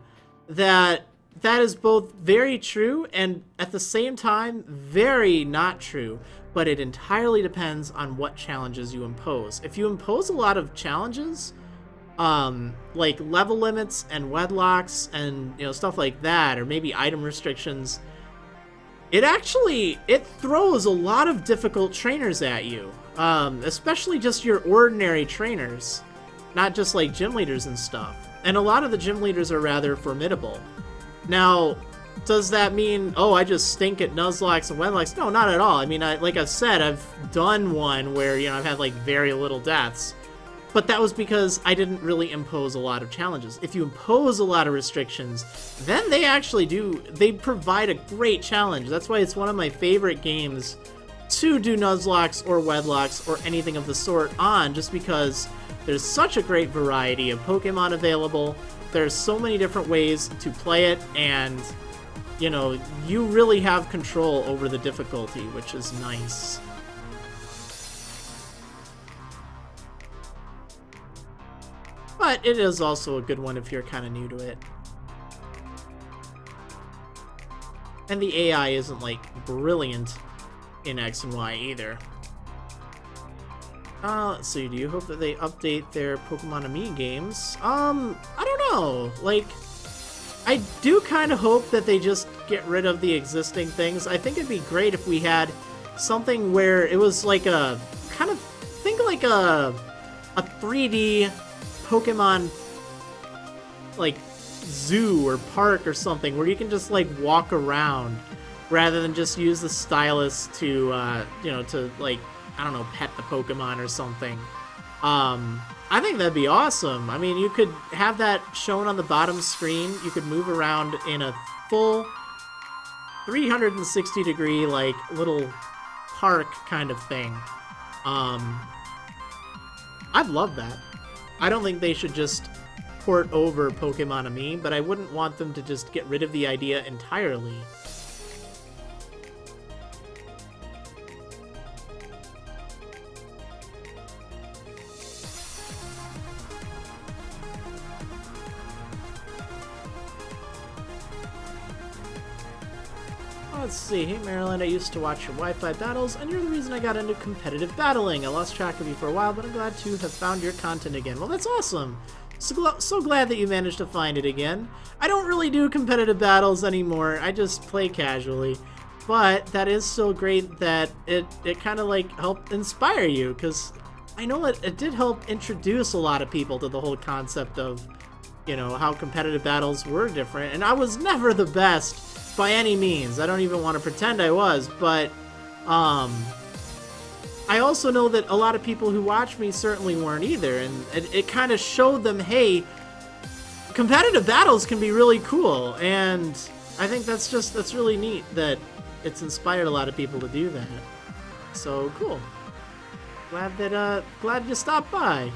that that is both very true and at the same time very not true, but it entirely depends on what challenges you impose. If you impose a lot of challenges, like level limits and wedlocks and stuff like that, or maybe item restrictions, it throws a lot of difficult trainers at you, especially just your ordinary trainers. Not just like gym leaders and stuff. And a lot of the gym leaders are rather formidable. Now, does that mean, oh, I just stink at Nuzlocks and Wedlocks? No, not at all. I mean, like I've said, I've done one where, I've had like very little deaths. But that was because I didn't really impose a lot of challenges. If you impose a lot of restrictions, then they provide a great challenge. That's why it's one of my favorite games to do Nuzlocks or Wedlocks or anything of the sort on, just because there's such a great variety of Pokemon available. There's so many different ways to play it, and, you really have control over the difficulty, which is nice. But it is also a good one if you're kind of new to it. And the AI isn't, like, brilliant in X and Y either. Let's see, do you hope that they update their Pokemon Me games? I don't know. Like, I do kind of hope that they just get rid of the existing things. I think it'd be great if we had something where it was like a, think like a 3D Pokemon, like, zoo or park or something, where you can just, like, walk around, rather than just use the stylus to, to, like, I don't know, pet the Pokemon or something. I think that'd be awesome. I mean, you could have that shown on the bottom screen. You could move around in a full 360-degree, like, little park kind of thing. I'd love that. I don't think they should just port over Pokemon Me, but I wouldn't want them to just get rid of the idea entirely. Let's see. Hey, Marriland, I used to watch your Wi-Fi battles, and you're the reason I got into competitive battling. I lost track of you for a while, but I'm glad to have found your content again. Well, that's awesome. So glad that you managed to find it again. I don't really do competitive battles anymore. I just play casually. But that is still great that it kind of, like, helped inspire you, because I know it did help introduce a lot of people to the whole concept of, how competitive battles were different. And I was never the best by any means. I don't even want to pretend I was, but I also know that a lot of people who watch me certainly weren't either, and it kind of showed them, hey, competitive battles can be really cool, and I think that's really neat that it's inspired a lot of people to do that. So cool. Glad you stopped by.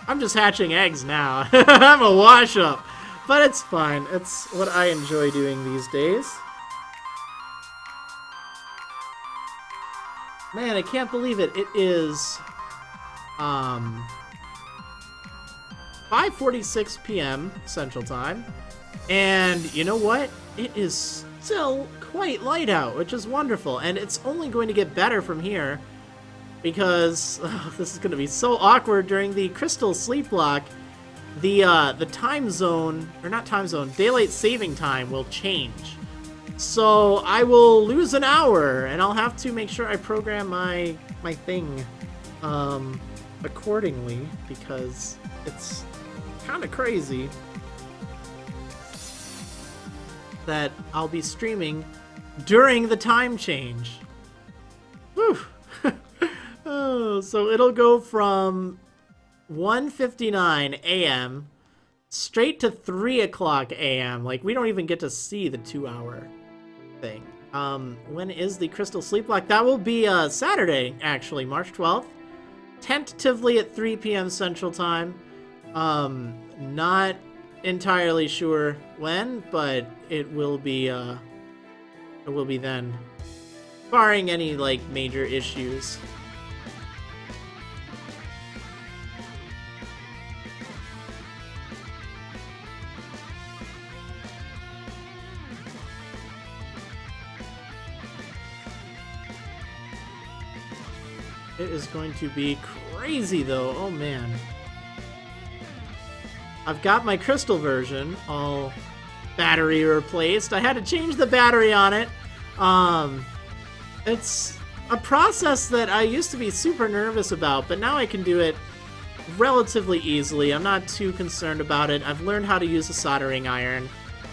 I'm just hatching eggs now. I'm a wash-up. But it's fine. It's what I enjoy doing these days. Man, I can't believe it. It is 5:46 p.m. Central Time. And you know what? It is still quite light out, which is wonderful. And it's only going to get better from here, because this is going to be so awkward during the Crystal Sleep Block. The time zone, or not time zone, daylight saving time will change. So I will lose an hour, and I'll have to make sure I program my thing accordingly, because it's kind of crazy that I'll be streaming during the time change. Oh, so it'll go from 1:59 a.m. straight to 3 o'clock a.m. Like, we don't even get to see the 2-hour thing. When is the Crystal Sleep Lock? That will be Saturday, actually, March 12th. Tentatively at 3 p.m. Central Time. Not entirely sure when, but it will be then, barring any like major issues. It is going to be crazy though. Oh man. I've got my crystal version all battery replaced. I had to change the battery on it. It's a process that I used to be super nervous about, but now I can do it relatively easily. I'm not too concerned about it. I've learned how to use a soldering iron,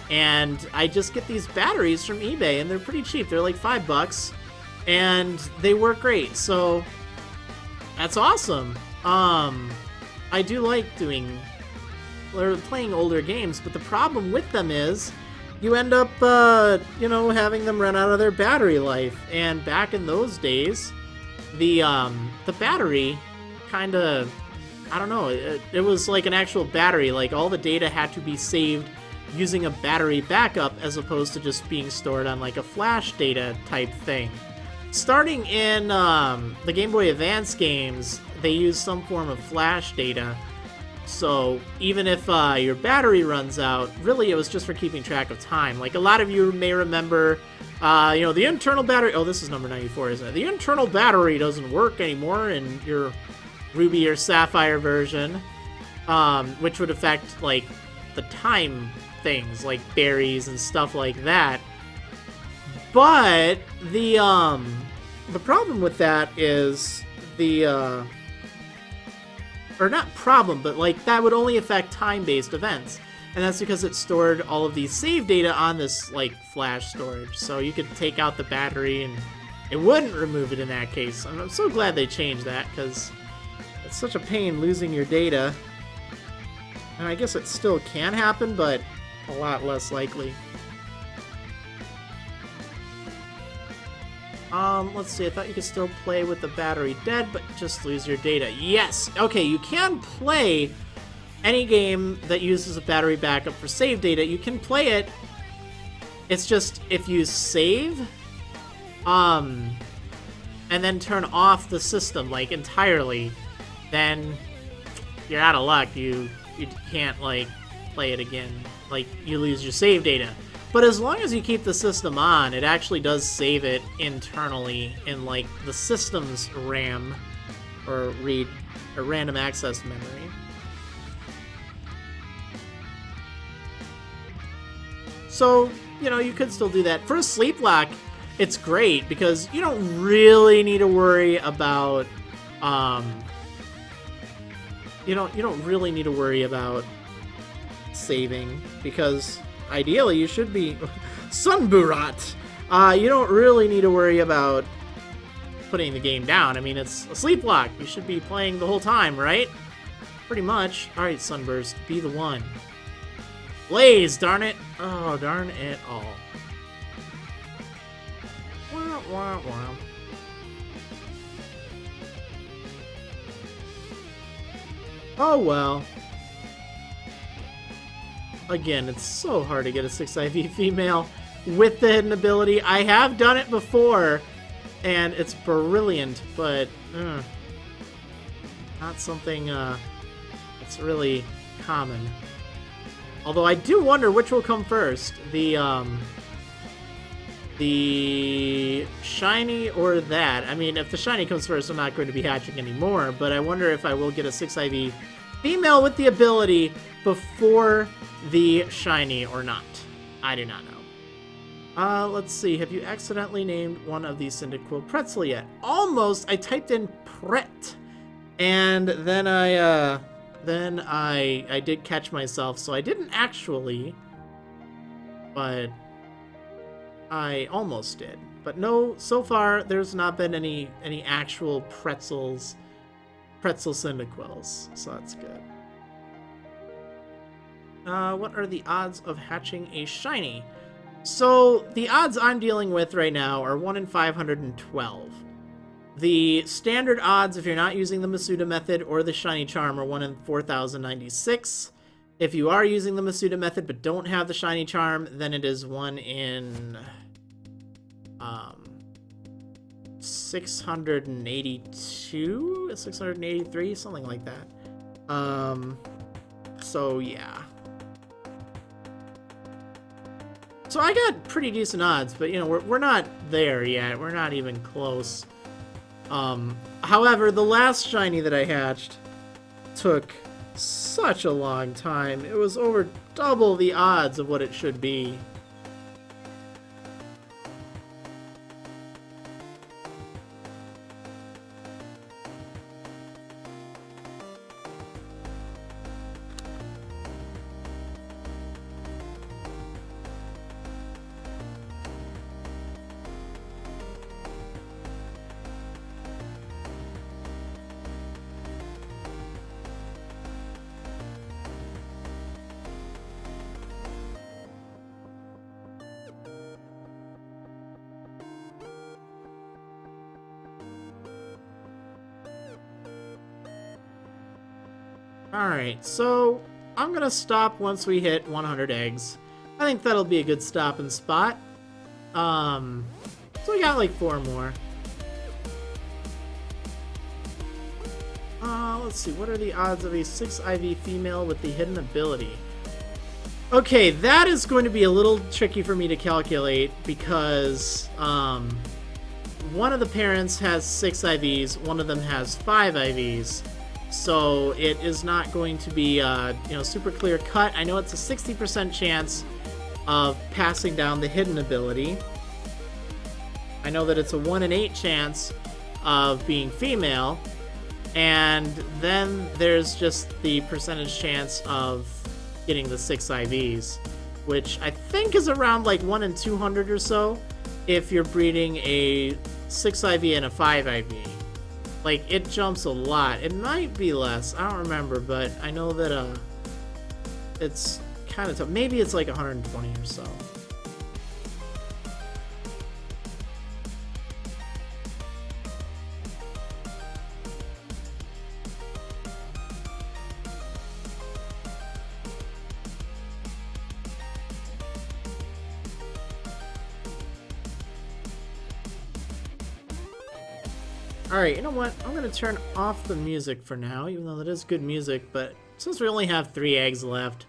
and I just get these batteries from eBay, and they're pretty cheap. They're like $5, and they work great, so that's awesome. I do like playing older games, but the problem with them is you end up, having them run out of their battery life. And back in those days, the battery kind of, I don't know, it was like an actual battery. Like, all the data had to be saved using a battery backup as opposed to just being stored on like a flash data type thing. Starting in the Game Boy Advance games, they use some form of flash data. So even if your battery runs out, really it was just for keeping track of time. Like, a lot of you may remember, the internal battery... Oh, this is number 94, isn't it? The internal battery doesn't work anymore in your Ruby or Sapphire version, which would affect, like, the time things, like berries and stuff like that. But the problem with that is or not problem, but like that would only affect time-based events. And that's because it stored all of these save data on this like flash storage. So you could take out the battery and it wouldn't remove it in that case. And I'm so glad they changed that, because it's such a pain losing your data. And I guess it still can happen, but a lot less likely. Let's see, I thought you could still play with the battery dead, but just lose your data. Yes! Okay, you can play any game that uses a battery backup for save data. You can play it. It's just, if you save, and then turn off the system, like, entirely, then you're out of luck. You can't, like, play it again. Like, you lose your save data. But as long as you keep the system on, it actually does save it internally in, like, the system's RAM, or random access memory. So, you could still do that. For a sleep lock, it's great, because you don't really need to worry about, you don't really need to worry about saving, because ideally, you should be... Sunburat! You don't really need to worry about putting the game down. I mean, it's a sleep lock. You should be playing the whole time, right? Pretty much. Alright, Sunburst, be the one. Blaze, darn it! Oh, darn it all. Wah, wah, wah. Oh, well. Again, it's so hard to get a 6 IV female with the hidden ability. I have done it before, and it's brilliant, but not something that's really common. Although I do wonder which will come first, the shiny or that. I mean, if the shiny comes first, I'm not going to be hatching anymore, but I wonder if I will get a 6 IV female with the ability before the shiny or not. I do not know. Let's see. Have you accidentally named one of these Cyndaquil Pretzel yet? Almost. I typed in Pret, and then I did catch myself, so I didn't actually. But I almost did. But no, so far there's not been any actual pretzel Cyndaquils, so that's good. What are the odds of hatching a shiny? So the odds I'm dealing with right now are 1 in 512. The standard odds, if you're not using the Masuda method or the shiny charm, are 1 in 4096. If you are using the Masuda method but don't have the shiny charm, then it is 1 in 682, 683, something like that. So yeah. So I got pretty decent odds, but you know, we're not there yet. We're not even close. However, the last shiny that I hatched took such a long time. It was over double the odds of what it should be. Alright, so I'm gonna stop once we hit 100 eggs. I think that'll be a good stopping spot. So we got like 4 more. Let's see, what are the odds of a 6 IV female with the hidden ability? Okay, that is going to be a little tricky for me to calculate because one of the parents has 6 IVs, one of them has 5 IVs. So it is not going to be, super clear cut. I know it's a 60% chance of passing down the hidden ability. I know that it's a 1 in 8 chance of being female. And then there's just the percentage chance of getting the 6 IVs, which I think is around like 1 in 200 or so if you're breeding a 6 IV and a 5 IV. Like, it jumps a lot. It might be less. I don't remember, but I know that it's kind of tough. Maybe it's like 120 or so. Alright, you know what? I'm gonna turn off the music for now, even though that is good music, but since we only have 3 eggs left,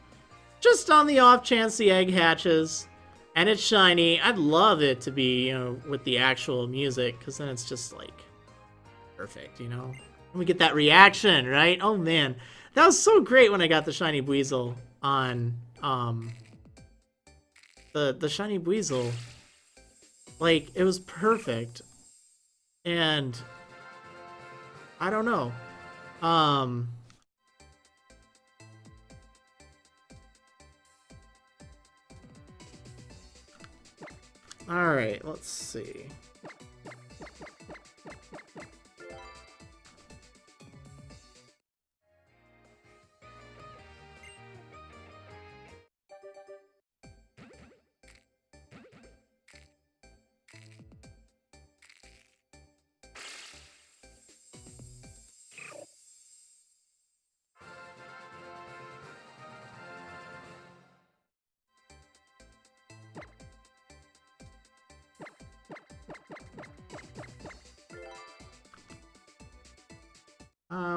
just on the off chance the egg hatches, and it's shiny, I'd love it to be, with the actual music, because then it's just, like, perfect, And we get that reaction, right? Oh, man. That was so great when I got the shiny Buizel on, the shiny Buizel. Like, it was perfect. And I don't know. Alright, let's see.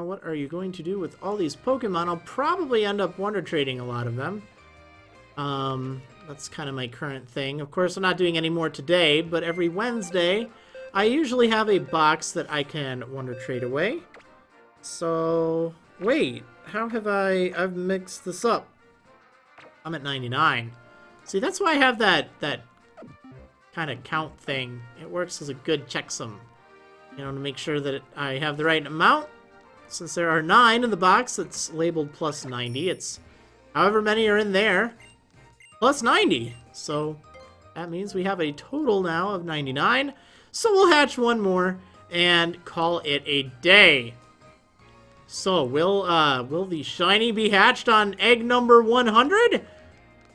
What are you going to do with all these Pokemon? I'll probably end up Wonder Trading a lot of them. That's kind of my current thing. Of course, I'm not doing any more today, but every Wednesday, I usually have a box that I can Wonder Trade away. So, wait, how have I've mixed this up? I'm at 99. See, that's why I have that kind of count thing. It works as a good checksum, to make sure that I have the right amount. Since there are 9 in the box that's labeled plus 90, it's however many are in there, plus 90. So That means we have a total now of 99. So we'll hatch one more and call it a day. So will the shiny be hatched on egg number 100?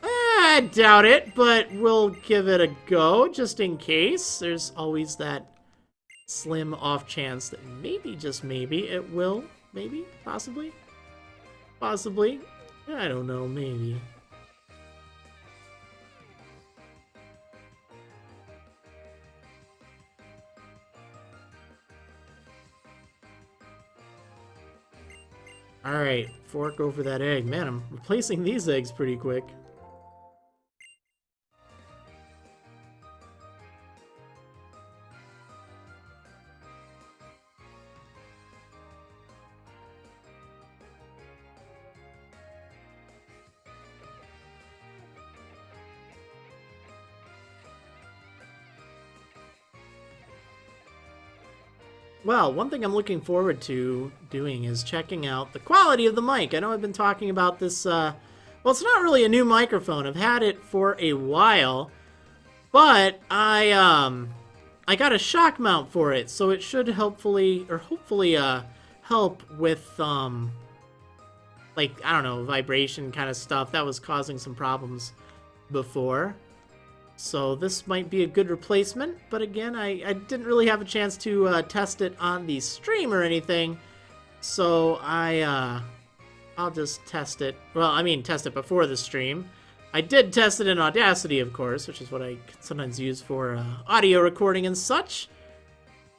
I doubt it, but we'll give it a go just in case. There's always that slim off chance that maybe, just maybe, it will. Maybe, possibly. Possibly. I don't know, maybe. Alright, fork over that egg. Man, I'm replacing these eggs pretty quick. Well, one thing I'm looking forward to doing is checking out the quality of the mic. I know I've been talking about this, well, it's not really a new microphone. I've had it for a while, but I got a shock mount for it, so it should hopefully help with, like, I don't know, vibration kind of stuff. That was causing some problems before. So this might be a good replacement, but again, I didn't really have a chance to test it on the stream or anything, so I'll just test it. Well, I mean, test it before the stream. I did test it in Audacity, of course, which is what I sometimes use for audio recording and such.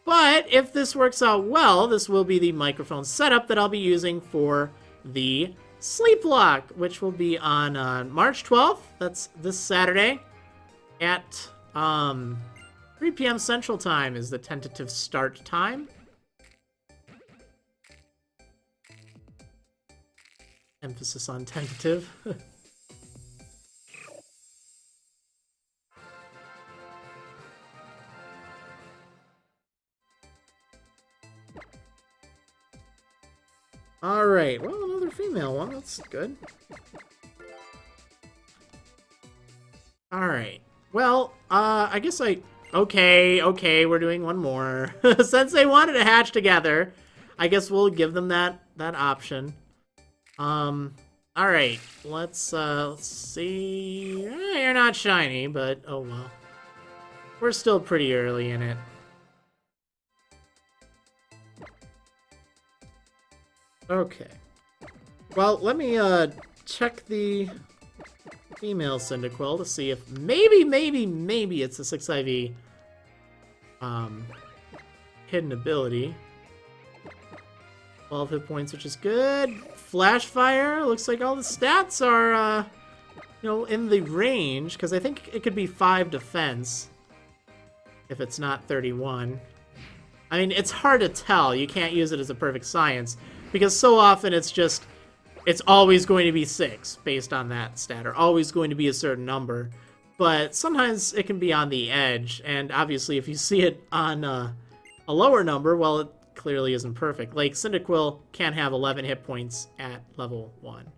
But if this works out well, this will be the microphone setup that I'll be using for the Sleep Lock, which will be on March 12th. That's this Saturday. At 3 p.m. Central Time is the tentative start time. Emphasis on tentative. Alright, well, another female one. That's good. Alright. Well, I guess okay, we're doing one more. Since they wanted to hatch together, I guess we'll give them that option. Alright, let's see. You're not shiny, but oh well. We're still pretty early in it. Okay. Well, let me, check the female Cyndaquil to see if maybe it's a 6 IV hidden ability. 12 hit points, which is good. Flash fire, looks like all the stats are you know, in the range, because I think it could be 5 defense if it's not 31. I mean, it's hard to tell. You can't use it as a perfect science because so often it's always going to be 6 based on that stat, or always going to be a certain number. But sometimes it can be on the edge, and obviously if you see it on a lower number, well, it clearly isn't perfect. Like, Cyndaquil can't have 11 hit points at level 1.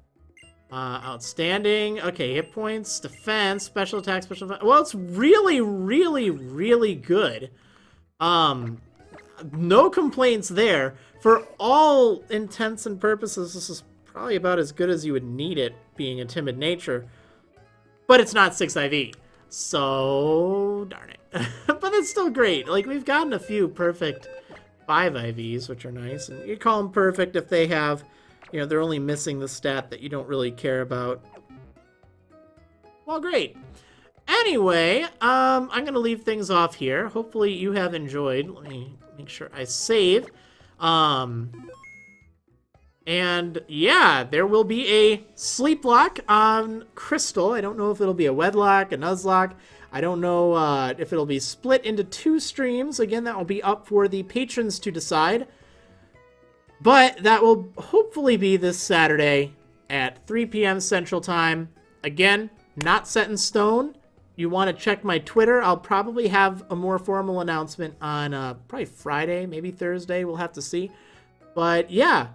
Outstanding. Okay, hit points, defense, special attack, special defense. Well, it's really good. No complaints there. For all intents and purposes, this is probably about as good as you would need it, being a timid nature. But it's not 6 IV. So, darn it. But it's still great. Like, we've gotten a few perfect 5 IVs, which are nice. And you call them perfect if they have, you know, they're only missing the stat that you don't really care about. Well, great. Anyway, I'm going to leave things off here. Hopefully you have enjoyed. Let me make sure I save. And yeah, there will be a sleep lock on Crystal. I don't know if it'll be a wedlock, a nuzlocke. I don't know if it'll be split into 2 streams. Again, that will be up for the patrons to decide. But that will hopefully be this Saturday at 3 p.m. Central Time. Again, not set in stone. You want to check my Twitter. I'll probably have a more formal announcement on probably Friday, maybe Thursday. We'll have to see. But yeah,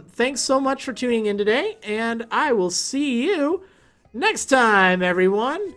thanks so much for tuning in today, and I will see you next time, everyone.